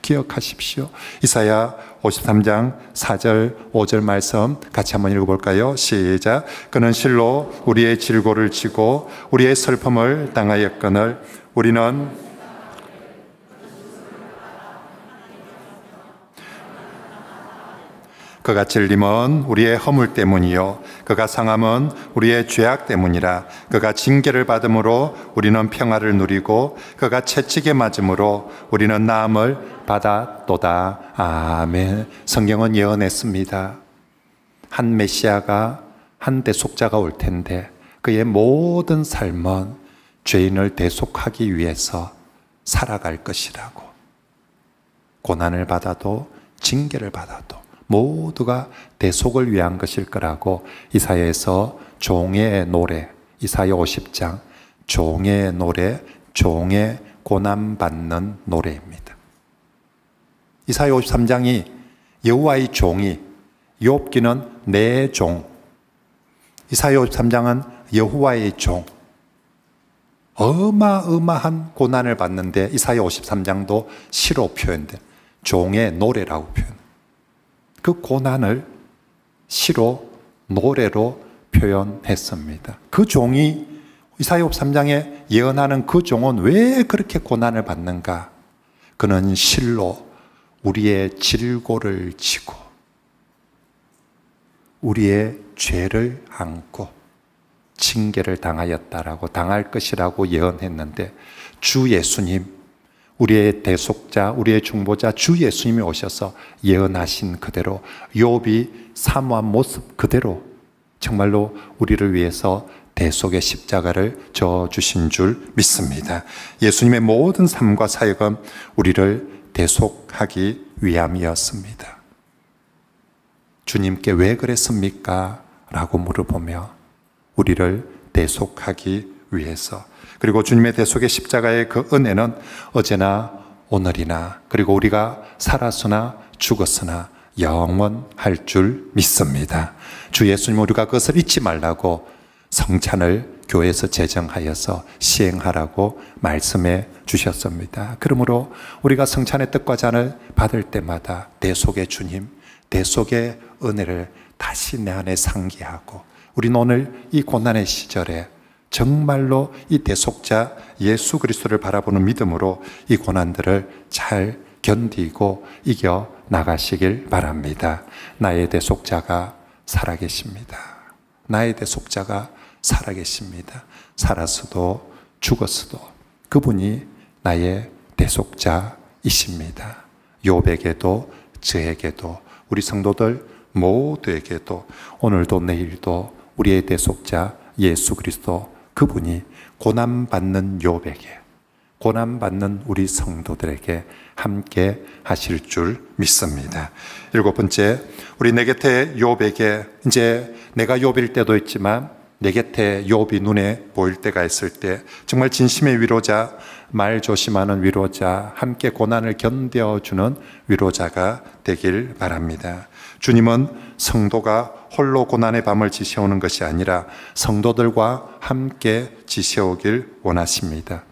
Speaker 1: 기억하십시오. 이사야 53장 4절 5절 말씀 같이 한번 읽어볼까요? 시작. 그는 실로 우리의 질고를 지고 우리의 슬픔을 당하였거늘 우리는 그가 찔림은 우리의 허물 때문이요 그가 상함은 우리의 죄악 때문이라. 그가 징계를 받음으로 우리는 평화를 누리고 그가 채찍에 맞음으로 우리는 나음을 받았도다. 아멘. 성경은 예언했습니다. 한 메시아가, 한 대속자가 올 텐데 그의 모든 삶은 죄인을 대속하기 위해서 살아갈 것이라고. 고난을 받아도 징계를 받아도 모두가 대속을 위한 것일 거라고 이사야에서 종의 노래, 이사야 50장 종의 노래, 종의 고난받는 노래입니다. 이사야 53장이 여호와의 종이, 욥기는 내 종, 이사야 53장은 여호와의 종, 어마어마한 고난을 받는데 이사야 53장도 시로 표현돼 종의 노래라고 표현. 그 고난을 시로, 노래로 표현했습니다. 그 종이, 이사야 53장에 예언하는 그 종은 왜 그렇게 고난을 받는가? 그는 실로 우리의 질고를 지고 우리의 죄를 안고 징계를 당하였다라고, 당할 것이라고 예언했는데 주 예수님, 우리의 대속자, 우리의 중보자 주 예수님이 오셔서 예언하신 그대로 욥이 사모한 모습 그대로 정말로 우리를 위해서 대속의 십자가를 져주신 줄 믿습니다. 예수님의 모든 삶과 사역은 우리를 대속하기 위함이었습니다. 주님께 왜 그랬습니까? 라고 물어보며 우리를 대속하기 위해서. 그리고 주님의 대속의 십자가의 그 은혜는 어제나 오늘이나 그리고 우리가 살았으나 죽었으나 영원할 줄 믿습니다. 주 예수님, 우리가 그것을 잊지 말라고 성찬을 교회에서 제정하여서 시행하라고 말씀해 주셨습니다. 그러므로 우리가 성찬의 떡과 잔을 받을 때마다 대속의 주님, 대속의 은혜를 다시 내 안에 상기하고, 우리는 오늘 이 고난의 시절에 정말로 이 대속자 예수 그리스도를 바라보는 믿음으로 이 고난들을 잘 견디고 이겨 나가시길 바랍니다. 나의 대속자가 살아계십니다. 나의 대속자가 살아계십니다. 살았어도 죽었어도 그분이 나의 대속자이십니다. 욥에게도 저에게도 우리 성도들 모두에게도 오늘도 내일도 우리의 대속자 예수 그리스도, 그분이 고난받는 욥에게, 고난받는 우리 성도들에게 함께 하실 줄 믿습니다. 7번째, 우리 내 곁에 욥에게, 이제 내가 욥일 때도 있지만 내 곁에 욥이 눈에 보일 때가 있을 때 정말 진심의 위로자, 말 조심하는 위로자, 함께 고난을 견뎌주는 위로자가 되길 바랍니다. 주님은 성도가 홀로 고난의 밤을 지새우는 것이 아니라 성도들과 함께 지새우길 원하십니다.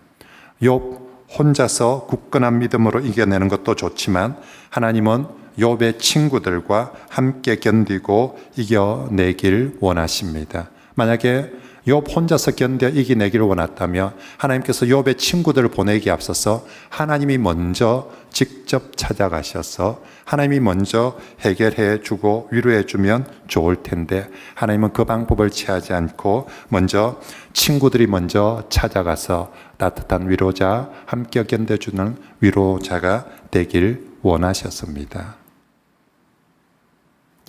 Speaker 1: 욥 혼자서 굳건한 믿음으로 이겨내는 것도 좋지만 하나님은 욥의 친구들과 함께 견디고 이겨내길 원하십니다. 만약에 욥 혼자서 견뎌 이기내기를 원했다며 하나님께서 욥의 친구들을 보내기에 앞서서 하나님이 먼저 직접 찾아가셔서 하나님이 먼저 해결해 주고 위로해 주면 좋을 텐데 하나님은 그 방법을 취하지 않고 먼저 친구들이 먼저 찾아가서 따뜻한 위로자, 함께 견뎌주는 위로자가 되길 원하셨습니다.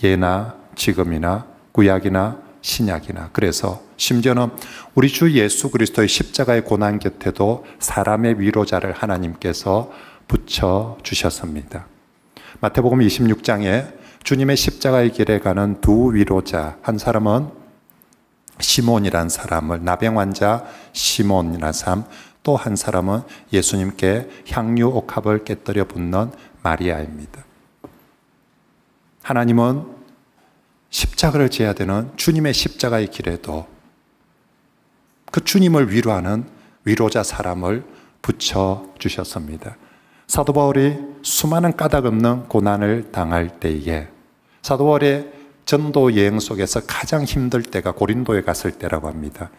Speaker 1: 예나 지금이나 구약이나 신약이나, 그래서 심지어는 우리 주 예수 그리스도의 십자가의 고난 곁에도 사람의 위로자를 하나님께서 붙여주셨습니다. 마태복음 26장에 주님의 십자가의 길에 가는 두 위로자, 한 사람은 시몬이란 사람을, 나병 환자 시몬이라는 사람, 또 한 사람은 예수님께 향유 옥합을 깨뜨려 붓는 마리아입니다. 하나님은 십자가를 져야 되는 주님의 십자가의 길에도 그 주님을 위로하는 위로자 사람을 붙여주셨습니다. 사도 바울이 수많은 까닭없는 고난을 당할 때에, 사도 바울의 전도 여행 속에서 가장 힘들 때가 고린도에 갔을 때라고 합니다.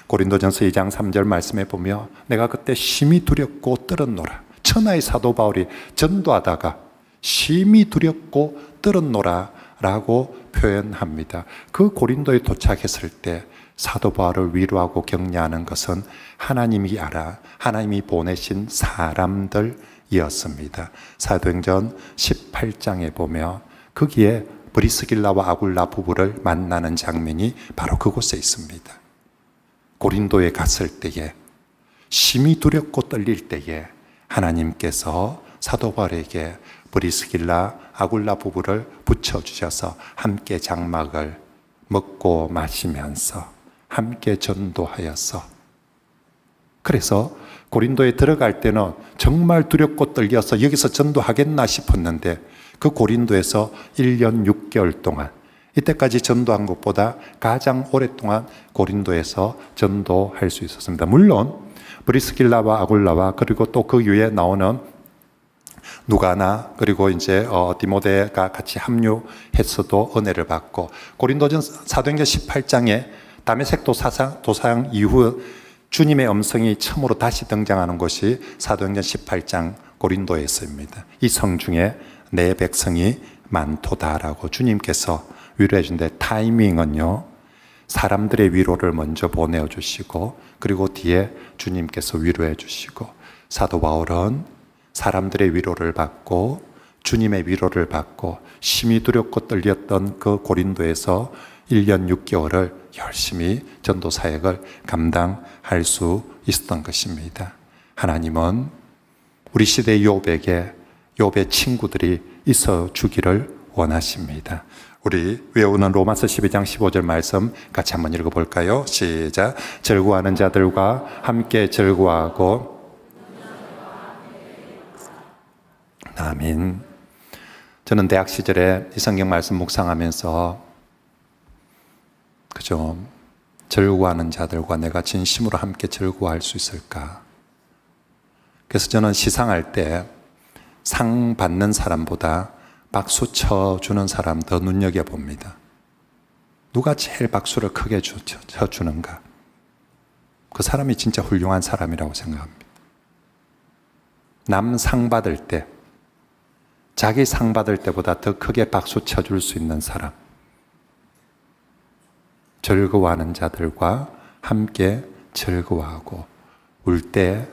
Speaker 1: 고린도전서 2장 3절 말씀에 보면 내가 그때 심히 두렵고 떨었노라. 천하의 사도 바울이 전도하다가 심히 두렵고 떨었노라 라고 표현합니다. 그 고린도에 도착했을 때 사도 바울을 위로하고 격려하는 것은 하나님이 알아, 하나님이 보내신 사람들이었습니다. 사도행전 18장에 보면 거기에 브리스길라와 아굴라 부부를 만나는 장면이 바로 그곳에 있습니다. 고린도에 갔을 때에, 심히 두렵고 떨릴 때에 하나님께서 사도 바울에게 브리스길라 아굴라 부부를 붙여주셔서 함께 장막을 먹고 마시면서 함께 전도하여서, 그래서 고린도에 들어갈 때는 정말 두렵고 떨려서 여기서 전도하겠나 싶었는데 그 고린도에서 1년 6개월 동안, 이때까지 전도한 것보다 가장 오랫동안 고린도에서 전도할 수 있었습니다. 물론 브리스길라와 아굴라와 그리고 또 그 위에 나오는 누가나 그리고 이제 디모데가 같이 합류했어도 은혜를 받고, 고린도전 사도행전 18장에 다메섹 도사양 이후 주님의 음성이 처음으로 다시 등장하는 곳이 사도행전 18장 고린도에 있습니다. 이 성 중에 내 백성이 많도다라고 주님께서 위로해 준데, 타이밍은요 사람들의 위로를 먼저 보내주시고 그리고 뒤에 주님께서 위로해 주시고, 사도 바울은 사람들의 위로를 받고 주님의 위로를 받고 심히 두렵고 떨렸던 그 고린도에서 1년 6개월을 열심히 전도 사역을 감당할 수 있었던 것입니다. 하나님은 우리 시대의 욥에게 욥의 친구들이 있어 주기를 원하십니다. 우리 외우는 로마서 12장 15절 말씀 같이 한번 읽어볼까요? 시작. 즐거워하는 자들과 함께 즐거워하고. 아멘. 저는 대학 시절에 이 성경 말씀 묵상하면서 그죠, 즐거워하는 자들과 내가 진심으로 함께 즐거워할 수 있을까? 그래서 저는 시상할 때 상 받는 사람보다 박수 쳐주는 사람 더 눈여겨봅니다. 누가 제일 박수를 크게 쳐주는가? 그 사람이 진짜 훌륭한 사람이라고 생각합니다. 남 상 받을 때, 자기 상 받을 때보다 더 크게 박수 쳐줄 수 있는 사람, 즐거워하는 자들과 함께 즐거워하고, 울 때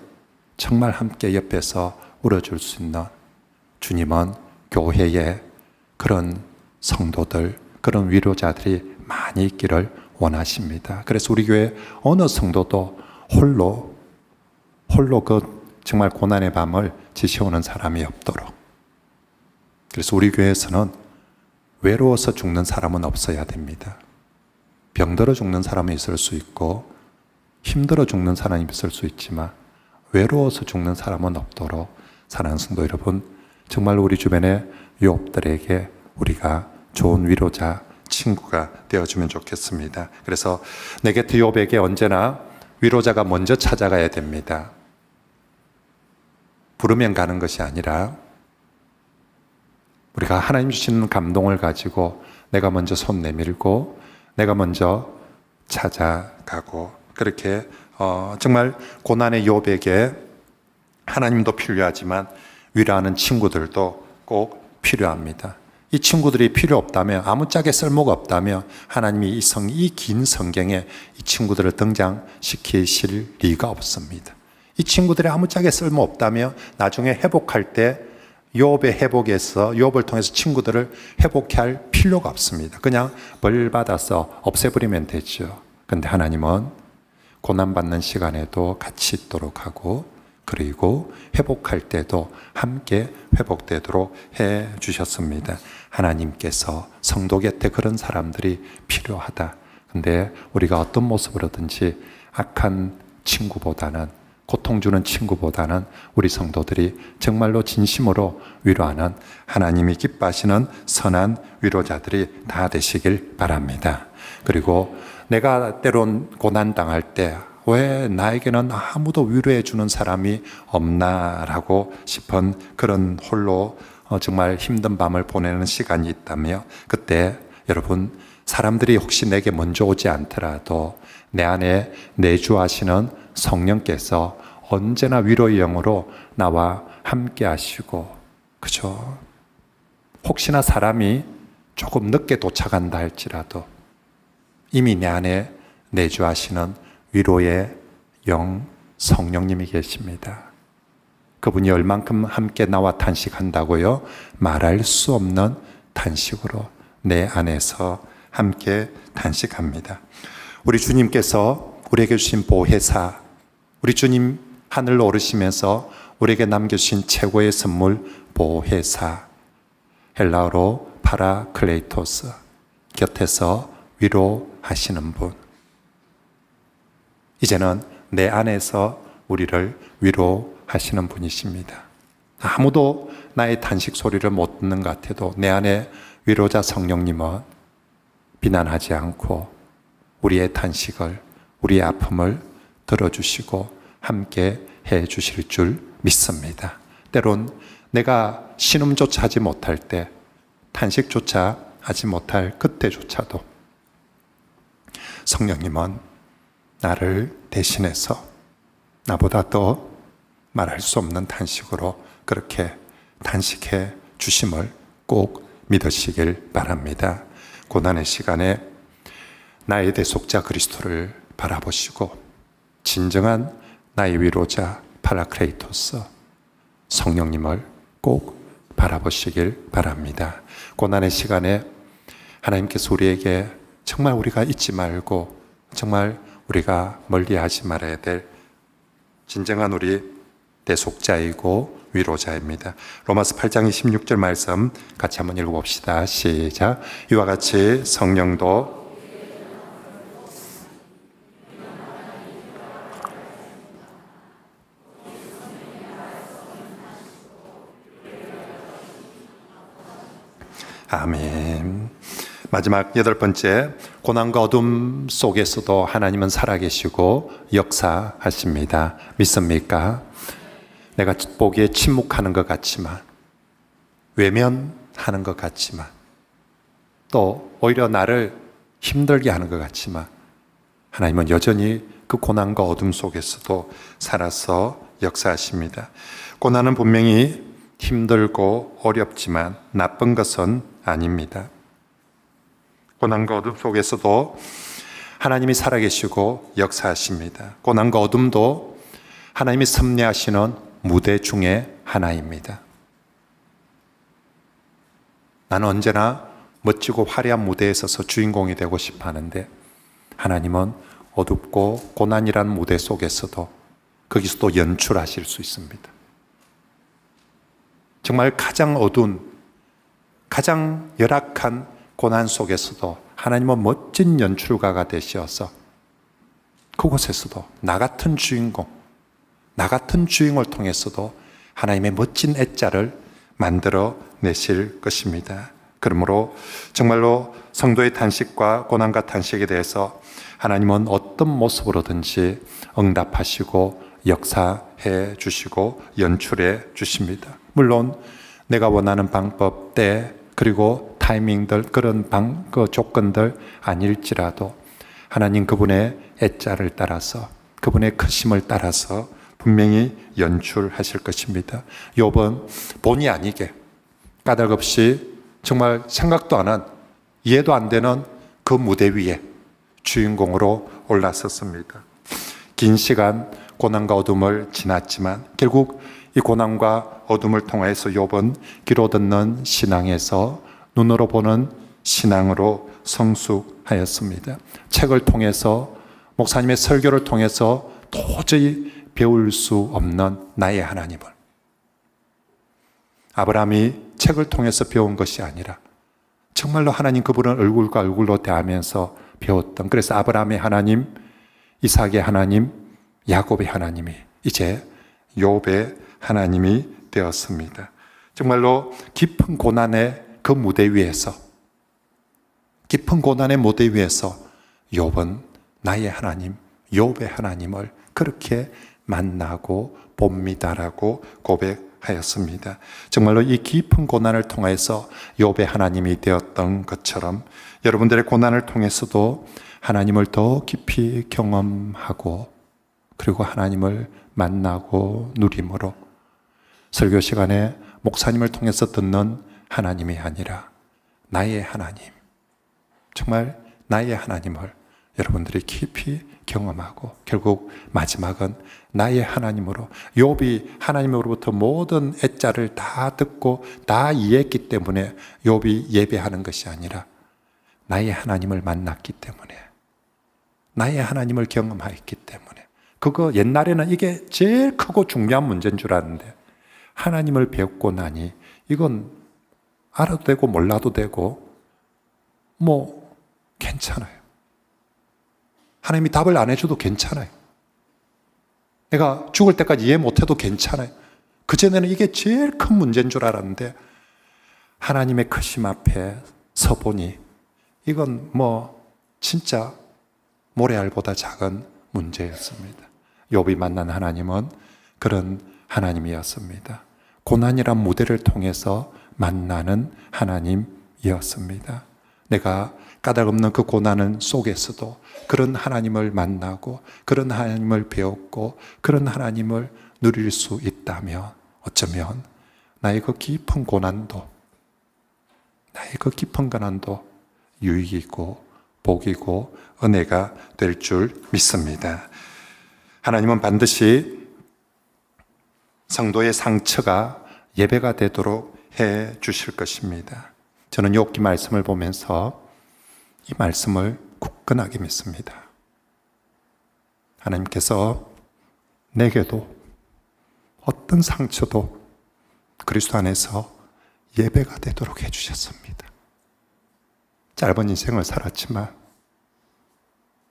Speaker 1: 정말 함께 옆에서 울어줄 수 있는, 주님은 교회에 그런 성도들, 그런 위로자들이 많이 있기를 원하십니다. 그래서 우리 교회 어느 성도도 홀로 그 정말 고난의 밤을 지새우는 사람이 없도록, 그래서 우리 교회에서는 외로워서 죽는 사람은 없어야 됩니다. 병들어 죽는 사람이 있을 수 있고 힘들어 죽는 사람이 있을 수 있지만 외로워서 죽는 사람은 없도록, 사랑하는 성도 여러분, 정말 우리 주변의 욥들에게 우리가 좋은 위로자, 친구가 되어주면 좋겠습니다. 그래서 내 곁에 욥에게 언제나 위로자가 먼저 찾아가야 됩니다. 부르면 가는 것이 아니라 우리가 하나님 주시는 감동을 가지고 내가 먼저 손 내밀고 내가 먼저 찾아가고, 그렇게 정말 고난의 욥에게 하나님도 필요하지만 위로하는 친구들도 꼭 필요합니다. 이 친구들이 필요 없다면, 아무짝에 쓸모가 없다면 하나님이 이 긴 성경에 이 친구들을 등장시키실 리가 없습니다. 이 친구들이 아무짝에 쓸모 없다면 나중에 회복할 때 욥의 회복에서, 욥을 통해서 친구들을 회복해 할 필요가 없습니다. 그냥 벌 받아서 없애버리면 되죠. 그런데 하나님은 고난받는 시간에도 같이 있도록 하고, 그리고 회복할 때도 함께 회복되도록 해 주셨습니다. 하나님께서 성도 곁에 그런 사람들이 필요하다. 근데 우리가 어떤 모습으로든지 악한 친구보다는, 고통 주는 친구보다는 우리 성도들이 정말로 진심으로 위로하는, 하나님이 기뻐하시는 선한 위로자들이 다 되시길 바랍니다. 그리고 내가 때론 고난당할 때 왜 나에게는 아무도 위로해 주는 사람이 없나라고 싶은 그런 홀로 정말 힘든 밤을 보내는 시간이 있다며, 그때 여러분, 사람들이 혹시 내게 먼저 오지 않더라도 내 안에 내주하시는 성령께서 언제나 위로의 영으로 나와 함께 하시고, 그죠? 혹시나 사람이 조금 늦게 도착한다 할지라도 이미 내 안에 내주하시는 위로의 영 성령님이 계십니다. 그분이 얼만큼 함께 나와 탄식한다고요? 말할 수 없는 탄식으로 내 안에서 함께 탄식합니다. 우리 주님께서 우리에게 주신 보혜사, 우리 주님 하늘로 오르시면서 우리에게 남겨주신 최고의 선물 보혜사, 헬라어로 파라클레이토스, 곁에서 위로하시는 분, 이제는 내 안에서 우리를 위로하시는 분이십니다. 아무도 나의 탄식 소리를 못 듣는 것 같아도 내 안에 위로자 성령님은 비난하지 않고 우리의 탄식을, 우리의 아픔을 들어주시고 함께 해 주실 줄 믿습니다. 때론 내가 신음조차 하지 못할 때, 탄식조차 하지 못할 그때조차도 성령님은 나를 대신해서 나보다 더 말할 수 없는 탄식으로 그렇게 탄식해 주심을 꼭 믿으시길 바랍니다. 고난의 시간에 나의 대속자 그리스도를 바라보시고 진정한 나의 위로자 파라클레이토스 성령님을 꼭 바라보시길 바랍니다. 고난의 시간에 하나님께서 우리에게 정말 우리가 잊지 말고 정말 우리가 멀리하지 말아야 될 진정한 우리 대속자이고 위로자입니다. 로마서 8장 26절 말씀 같이 한번 읽어봅시다. 시작. 이와 같이 성령도 아멘. 마지막 8번째, 고난과 어둠 속에서도 하나님은 살아계시고 역사하십니다. 믿습니까? 내가 보기에 침묵하는 것 같지만, 외면하는 것 같지만, 또 오히려 나를 힘들게 하는 것 같지만 하나님은 여전히 그 고난과 어둠 속에서도 살아서 역사하십니다. 고난은 분명히 힘들고 어렵지만 나쁜 것은 아닙니다. 고난과 어둠 속에서도 하나님이 살아계시고 역사하십니다. 고난과 어둠도 하나님이 섭리하시는 무대 중에 하나입니다. 나는 언제나 멋지고 화려한 무대에 서서 주인공이 되고 싶어 하는데 하나님은 어둡고 고난이라는 무대 속에서도 거기서도 연출하실 수 있습니다. 정말 가장 어두운, 가장 열악한 고난 속에서도 하나님은 멋진 연출가가 되셔서 그곳에서도 나 같은 주인공, 나 같은 주인을 통해서도 하나님의 멋진 애자를 만들어 내실 것입니다. 그러므로 정말로 성도의 탄식과 고난과 탄식에 대해서 하나님은 어떤 모습으로든지 응답하시고 역사해 주시고 연출해 주십니다. 물론 내가 원하는 방법, 때, 그리고 타이밍들, 그런 그 조건들 아닐지라도 하나님 그분의 애자를 따라서, 그분의 크심을 따라서 분명히 연출하실 것입니다. 욥은 본의 아니게 까닭없이 정말 생각도 안 한, 이해도 안 되는 그 무대 위에 주인공으로 올라섰습니다. 긴 시간 고난과 어둠을 지났지만 결국 이 고난과 어둠을 통해서 욥은 귀로 듣는 신앙에서 눈으로 보는 신앙으로 성숙하였습니다. 책을 통해서, 목사님의 설교를 통해서 도저히 배울 수 없는 나의 하나님을, 아브라함이 책을 통해서 배운 것이 아니라 정말로 하나님 그분을 얼굴과 얼굴로 대하면서 배웠던, 그래서 아브라함의 하나님, 이삭의 하나님, 야곱의 하나님이 이제 욥의 하나님이 되었습니다. 정말로 깊은 고난의 그 무대 위에서, 깊은 고난의 무대 위에서 욥은 나의 하나님, 욥의 하나님을 그렇게 만나고 봅니다라고 고백하였습니다. 정말로 이 깊은 고난을 통해서 욥의 하나님이 되었던 것처럼 여러분들의 고난을 통해서도 하나님을 더 깊이 경험하고, 그리고 하나님을 만나고 누림으로 설교 시간에 목사님을 통해서 듣는 하나님이 아니라 나의 하나님, 정말 나의 하나님을 여러분들이 깊이 경험하고 결국 마지막은 나의 하나님으로, 욥이 하나님으로부터 모든 애자를 다 듣고 다 이해했기 때문에 욥이 예배하는 것이 아니라 나의 하나님을 만났기 때문에, 나의 하나님을 경험하였기 때문에, 그거 옛날에는 이게 제일 크고 중요한 문제인 줄 알았는데 하나님을 배웠고 나니 이건 알아도 되고 몰라도 되고 뭐 괜찮아요. 하나님이 답을 안 해줘도 괜찮아요. 내가 죽을 때까지 이해 못해도 괜찮아요. 그전에는 이게 제일 큰 문제인 줄 알았는데 하나님의 크심 앞에 서보니 이건 뭐 진짜 모래알보다 작은 문제였습니다. 욥이 만난 하나님은 그런 하나님이었습니다. 고난이란 무대를 통해서 만나는 하나님이었습니다. 내가 까닭없는 그 고난 속에서도 그런 하나님을 만나고 그런 하나님을 배웠고 그런 하나님을 누릴 수 있다면 어쩌면 나의 그 깊은 고난도, 나의 그 깊은 고난도 유익이고 복이고 은혜가 될 줄 믿습니다. 하나님은 반드시 성도의 상처가 예배가 되도록 해 주실 것입니다. 저는 욥기 말씀을 보면서 이 말씀을 굳건하게 믿습니다. 하나님께서 내게도 어떤 상처도 그리스도 안에서 예배가 되도록 해주셨습니다. 짧은 인생을 살았지만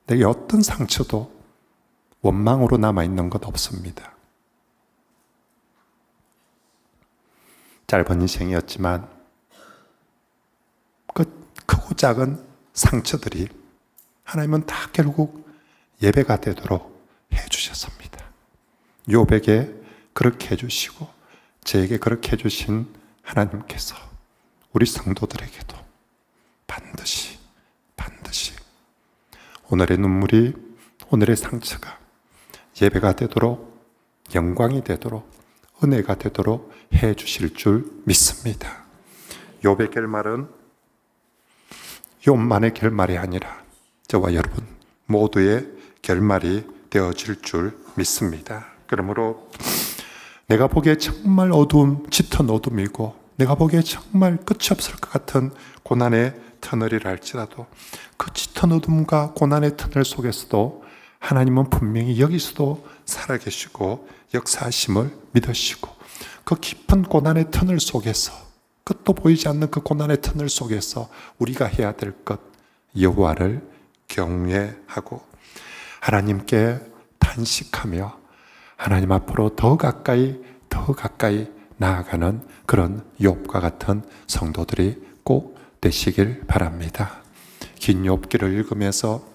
Speaker 1: 내게 어떤 상처도 원망으로 남아있는 것 없습니다. 짧은 인생이었지만 그 크고 작은 상처들이 하나님은 다 결국 예배가 되도록 해주셨습니다. 욥에게 그렇게 해주시고 저에게 그렇게 해주신 하나님께서 우리 성도들에게도 반드시 오늘의 눈물이, 오늘의 상처가 예배가 되도록, 영광이 되도록, 은혜가 되도록 해주실 줄 믿습니다. 욥의 결말은 욥만의 결말이 아니라 저와 여러분 모두의 결말이 되어질 줄 믿습니다. 그러므로 내가 보기에 정말 어두움, 짙은 어둠이고 내가 보기에 정말 끝이 없을 것 같은 고난의 터널이라 할지라도 그 짙은 어둠과 고난의 터널 속에서도 하나님은 분명히 여기서도 살아계시고 역사하심을 믿으시고 그 깊은 고난의 터널 속에서, 끝도 보이지 않는 그 고난의 터널 속에서 우리가 해야 될 것, 여호와를 경외하고 하나님께 탄식하며 하나님 앞으로 더 가까이 나아가는 그런 욥과 같은 성도들이 꼭 되시길 바랍니다. 긴 욥기를 읽으면서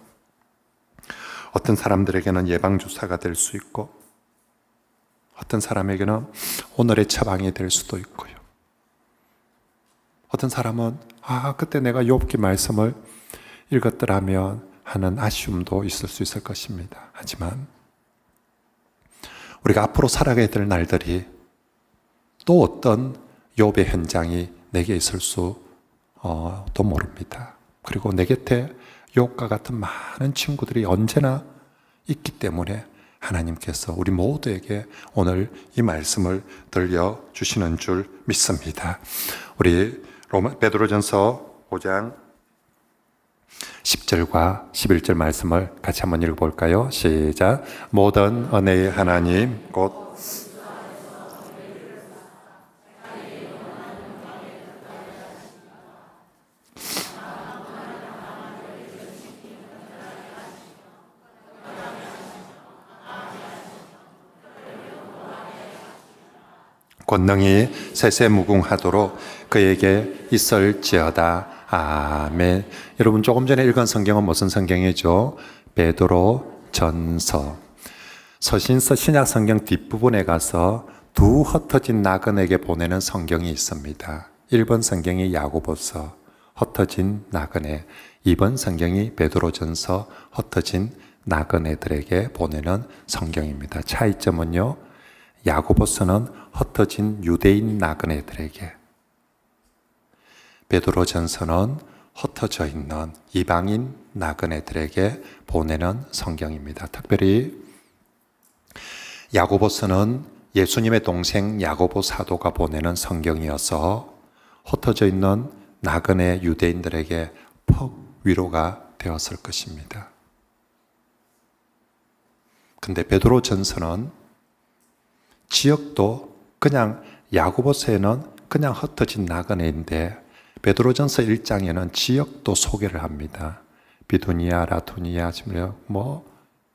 Speaker 1: 어떤 사람들에게는 예방주사가 될 수 있고 어떤 사람에게는 오늘의 처방이 될 수도 있고요. 어떤 사람은 그때 내가 욥기 말씀을 읽었더라면 하는 아쉬움도 있을 수 있을 것입니다. 하지만 우리가 앞으로 살아가야 될 날들이 또 어떤 욥의 현장이 내게 있을 수도 모릅니다. 그리고 내 곁에 욥과 같은 많은 친구들이 언제나 있기 때문에 하나님께서 우리 모두에게 오늘 이 말씀을 들려주시는 줄 믿습니다. 우리 베드로전서 5장 10절과 11절 말씀을 같이 한번 읽어볼까요? 시작. 모든 은혜의 하나님 곧 권능이 세세무궁하도록 그에게 있을지어다. 아멘. 여러분 조금 전에 읽은 성경은 무슨 성경이죠? 베드로 전서. 서신서 신약 성경 뒷부분에 가서 두 흩어진 나그네에게 보내는 성경이 있습니다. 1번 성경이 야고보서 흩어진 나그네, 2번 성경이 베드로 전서 흩어진 나그네들에게 보내는 성경입니다. 차이점은요, 야고보서는 흩어진 유대인 나그네들에게, 베드로 전서는 흩어져 있는 이방인 나그네들에게 보내는 성경입니다. 특별히 야고보서는 예수님의 동생 야고보 사도가 보내는 성경이어서 흩어져 있는 나그네 유대인들에게 퍽 위로가 되었을 것입니다. 근데 베드로 전서는 지역도 그냥 야고보서에는 그냥 흩어진 나그네인데 베드로전서 1장에는 지역도 소개를 합니다. 비두니아, 라두니아,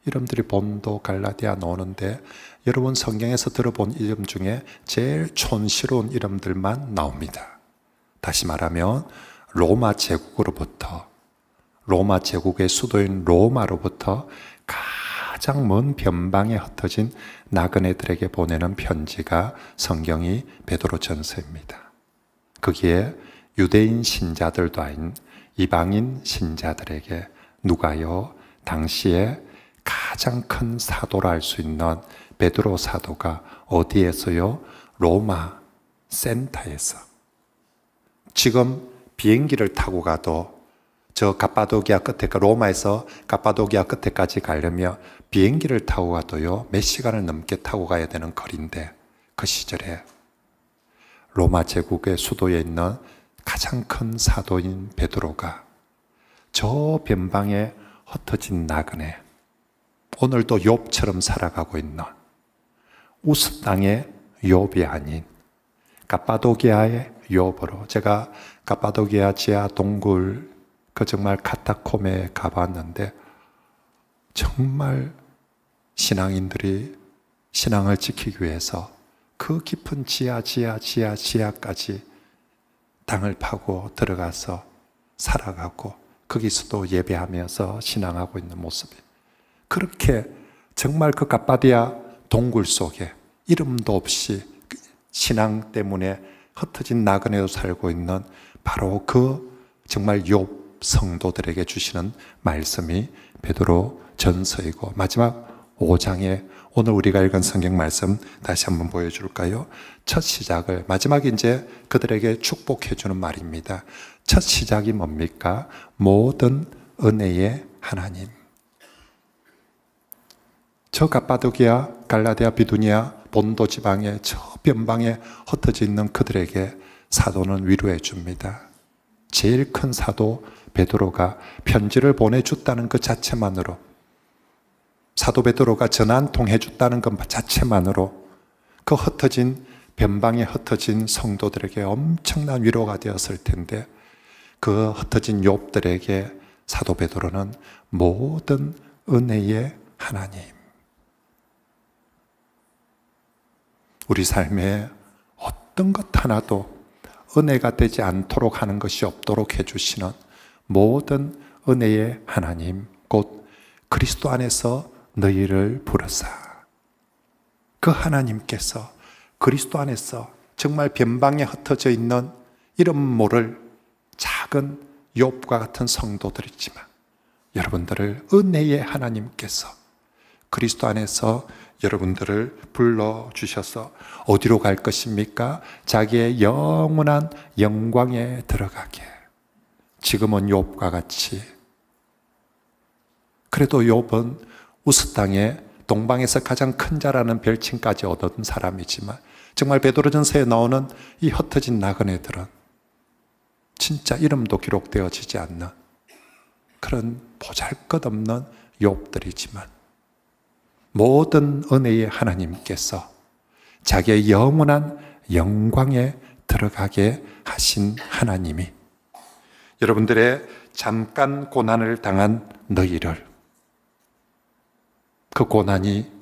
Speaker 1: 이름들이 본도, 갈라디아 나오는데 여러분 성경에서 들어본 이름 중에 제일 촌스러운 이름들만 나옵니다. 다시 말하면 로마 제국으로부터, 로마 제국의 수도인 로마로부터 가장 먼 변방에 흩어진 나그네들에게 보내는 편지가 성경이 베드로전서입니다. 거기에 유대인 신자들도 아닌 이방인 신자들에게 누가요? 당시에 가장 큰 사도라 할 수 있는 베드로 사도가 어디에서요? 로마 센터에서. 지금 비행기를 타고 가도 저 갑바도기아 끝에, 로마에서 갑바도기아 끝에까지 가려면 비행기를 타고 가도요, 몇 시간을 넘게 타고 가야 되는 거리인데 그 시절에 로마 제국의 수도에 있는 가장 큰 사도인 베드로가 저 변방에 흩어진 나그네, 오늘도 욥처럼 살아가고 있는 우스 땅의 욥이 아닌 갑바도기아의 욥으로, 제가 갑바도기아 지하 동굴 정말 카타콤에 가봤는데 정말 신앙인들이 신앙을 지키기 위해서 그 깊은 지하까지 땅을 파고 들어가서 살아가고 거기서도 예배하면서 신앙하고 있는 모습이, 그렇게 정말 그 갑바디아 동굴 속에 이름도 없이 신앙 때문에 흩어진 나그네로 살고 있는 바로 그 정말 욥 성도들에게 주시는 말씀이 베드로 전서이고, 마지막 5장에 오늘 우리가 읽은 성경 말씀 다시 한번 보여줄까요? 첫 시작을, 마지막에 이제 그들에게 축복해 주는 말입니다. 첫 시작이 뭡니까? 모든 은혜의 하나님. 저 갑바도기아, 갈라디아, 비두니아, 본도 지방의 저 변방에 흩어져 있는 그들에게 사도는 위로해 줍니다. 제일 큰 사도 베드로가 편지를 보내줬다는 그 자체만으로, 사도 베드로가 전화 한 통 해줬다는 것 자체만으로 그 흩어진 변방에 흩어진 성도들에게 엄청난 위로가 되었을 텐데, 그 흩어진 욥들에게 사도 베드로는 모든 은혜의 하나님, 우리 삶에 어떤 것 하나도 은혜가 되지 않도록 하는 것이 없도록 해주시는 모든 은혜의 하나님, 곧 그리스도 안에서 너희를 부르사, 그 하나님께서 그리스도 안에서 정말 변방에 흩어져 있는 이름 모를 작은 욥과 같은 성도들이지만 여러분들을 은혜의 하나님께서 그리스도 안에서 여러분들을 불러주셔서 어디로 갈 것입니까? 자기의 영원한 영광에 들어가게. 지금은 욥과 같이, 그래도 욥은 우스 땅에 동방에서 가장 큰 자라는 별칭까지 얻은 사람이지만, 정말 베드로전서에 나오는 이 흩어진 나그네들은 진짜 이름도 기록되어지지 않는 그런 보잘것없는 욥들이지만, 모든 은혜의 하나님께서 자기의 영원한 영광에 들어가게 하신 하나님이 여러분들의 잠깐 고난을 당한 너희를, 그 고난이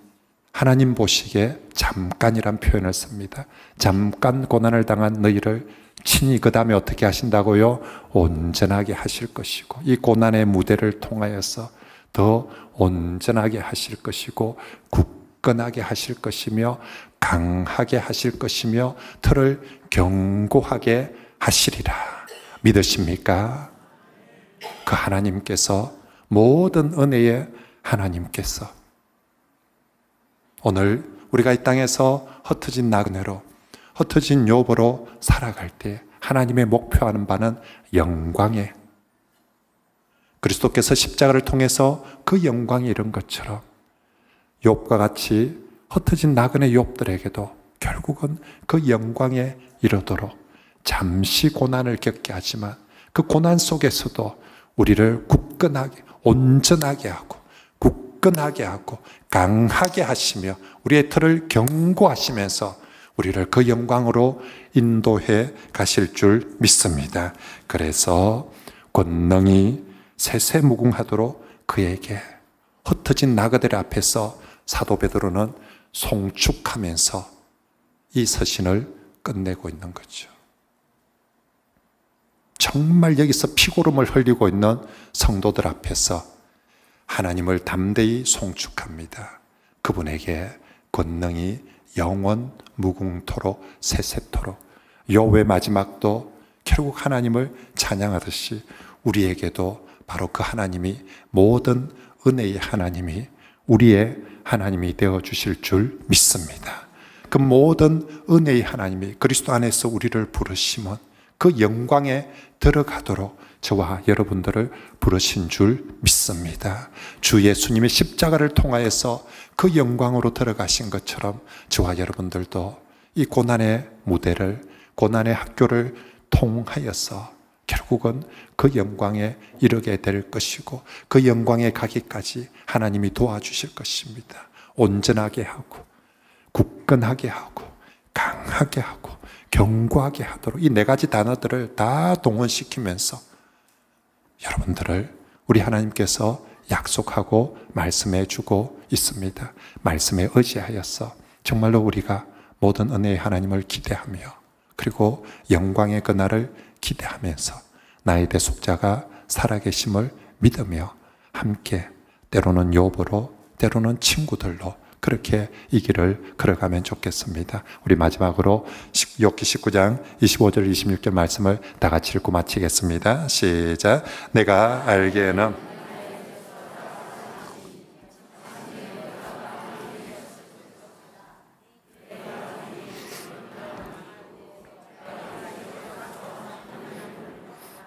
Speaker 1: 하나님 보시기에 잠깐이란 표현을 씁니다. 잠깐 고난을 당한 너희를 친히 그 다음에 어떻게 하신다고요? 온전하게 하실 것이고, 이 고난의 무대를 통하여서 더 온전하게 하실 것이고, 굳건하게 하실 것이며, 강하게 하실 것이며, 틀을 견고하게 하시리라. 믿으십니까? 그 하나님께서, 모든 은혜의 하나님께서 오늘 우리가 이 땅에서 흩어진 나그네로, 흩어진 욥으로 살아갈 때 하나님의 목표하는 바는 영광에, 그리스도께서 십자가를 통해서 그 영광이 이룬 것처럼 욥과 같이 흩어진 나그네 욥들에게도 결국은 그 영광에 이르도록 잠시 고난을 겪게 하지만, 그 고난 속에서도 우리를 굳건하게, 온전하게 하고, 굳건하게 하고, 강하게 하시며, 우리의 틀을 견고하시면서 우리를 그 영광으로 인도해 가실 줄 믿습니다. 그래서 권능이 세세무궁하도록 그에게, 흩어진 나그들 앞에서 사도 베드로는 송축하면서 이 서신을 끝내고 있는 거죠. 정말 여기서 피고름을 흘리고 있는 성도들 앞에서 하나님을 담대히 송축합니다. 그분에게 권능이 영원 무궁토록 세세토록. 욥의 마지막도 결국 하나님을 찬양하듯이 우리에게도 바로 그 하나님이, 모든 은혜의 하나님이 우리의 하나님이 되어주실 줄 믿습니다. 그 모든 은혜의 하나님이 그리스도 안에서 우리를 부르시면 그 영광에 들어가도록 저와 여러분들을 부르신 줄 믿습니다. 주 예수님의 십자가를 통하여서 그 영광으로 들어가신 것처럼 저와 여러분들도 이 고난의 무대를, 고난의 학교를 통하여서 결국은 그 영광에 이르게 될 것이고, 그 영광에 가기까지 하나님이 도와주실 것입니다. 온전하게 하고, 굳건하게 하고, 강하게 하고, 견고하게 하도록 이 네 가지 단어들을 다 동원시키면서 여러분들을 우리 하나님께서 약속하고 말씀해 주고 있습니다. 말씀에 의지하여서 정말로 우리가 모든 은혜의 하나님을 기대하며, 그리고 영광의 그날을 기대하면서 나의 대속자가 살아계심을 믿으며 함께 때로는 욥으로, 때로는 친구들로 그렇게 이 길을 걸어가면 좋겠습니다. 우리 마지막으로 욥기 19장 25절 26절 말씀을 다 같이 읽고 마치겠습니다. 시작. 내가 알기에는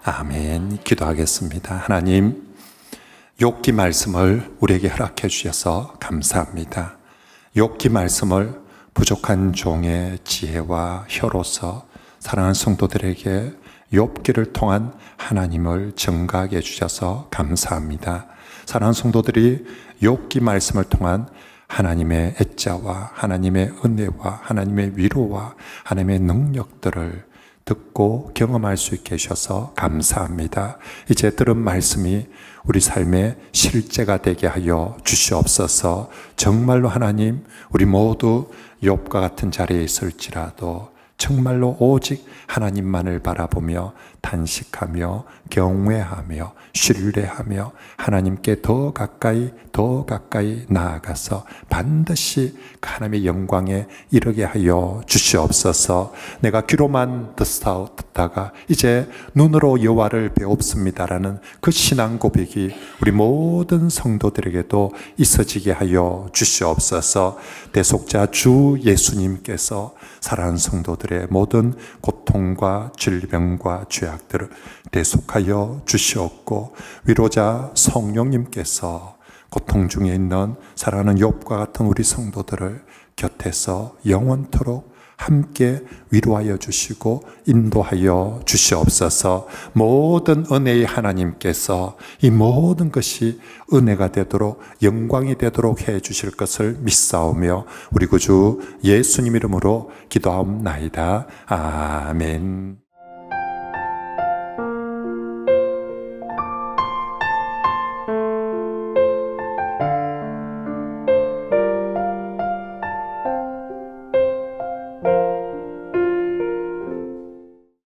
Speaker 1: 아멘. 기도하겠습니다. 하나님, 욥기 말씀을 우리에게 허락해 주셔서 감사합니다. 욥기 말씀을 부족한 종의 지혜와 혀로서 사랑하는 성도들에게 욥기를 통한 하나님을 증거하게 해주셔서 감사합니다. 사랑하는 성도들이 욥기 말씀을 통한 하나님의 애자와 하나님의 은혜와 하나님의 위로와 하나님의 능력들을 듣고 경험할 수 있게 해주셔서 감사합니다. 이제 들은 말씀이 우리 삶의 실제가 되게 하여 주시옵소서. 정말로 하나님, 우리 모두 욥과 같은 자리에 있을지라도 정말로 오직 하나님만을 바라보며 탄식하며 경외하며 신뢰하며 하나님께 더 가까이 나아가서 반드시 하나님의 영광에 이르게 하여 주시옵소서. 내가 귀로만 듣다가 이제 눈으로 여호와를 배웁습니다라는 그 신앙 고백이 우리 모든 성도들에게도 있어지게 하여 주시옵소서. 대속자 주 예수님께서 사랑하는 성도들의 모든 고통과 질병과 죄악들을 대속하여 주시옵고, 위로자 성령님께서 고통 중에 있는 사랑하는 욥과 같은 우리 성도들을 곁에서 영원토록 함께 위로하여 주시고 인도하여 주시옵소서. 모든 은혜의 하나님께서 이 모든 것이 은혜가 되도록 영광이 되도록 해 주실 것을 믿사오며 우리 구주 예수님 이름으로 기도하옵나이다. 아멘.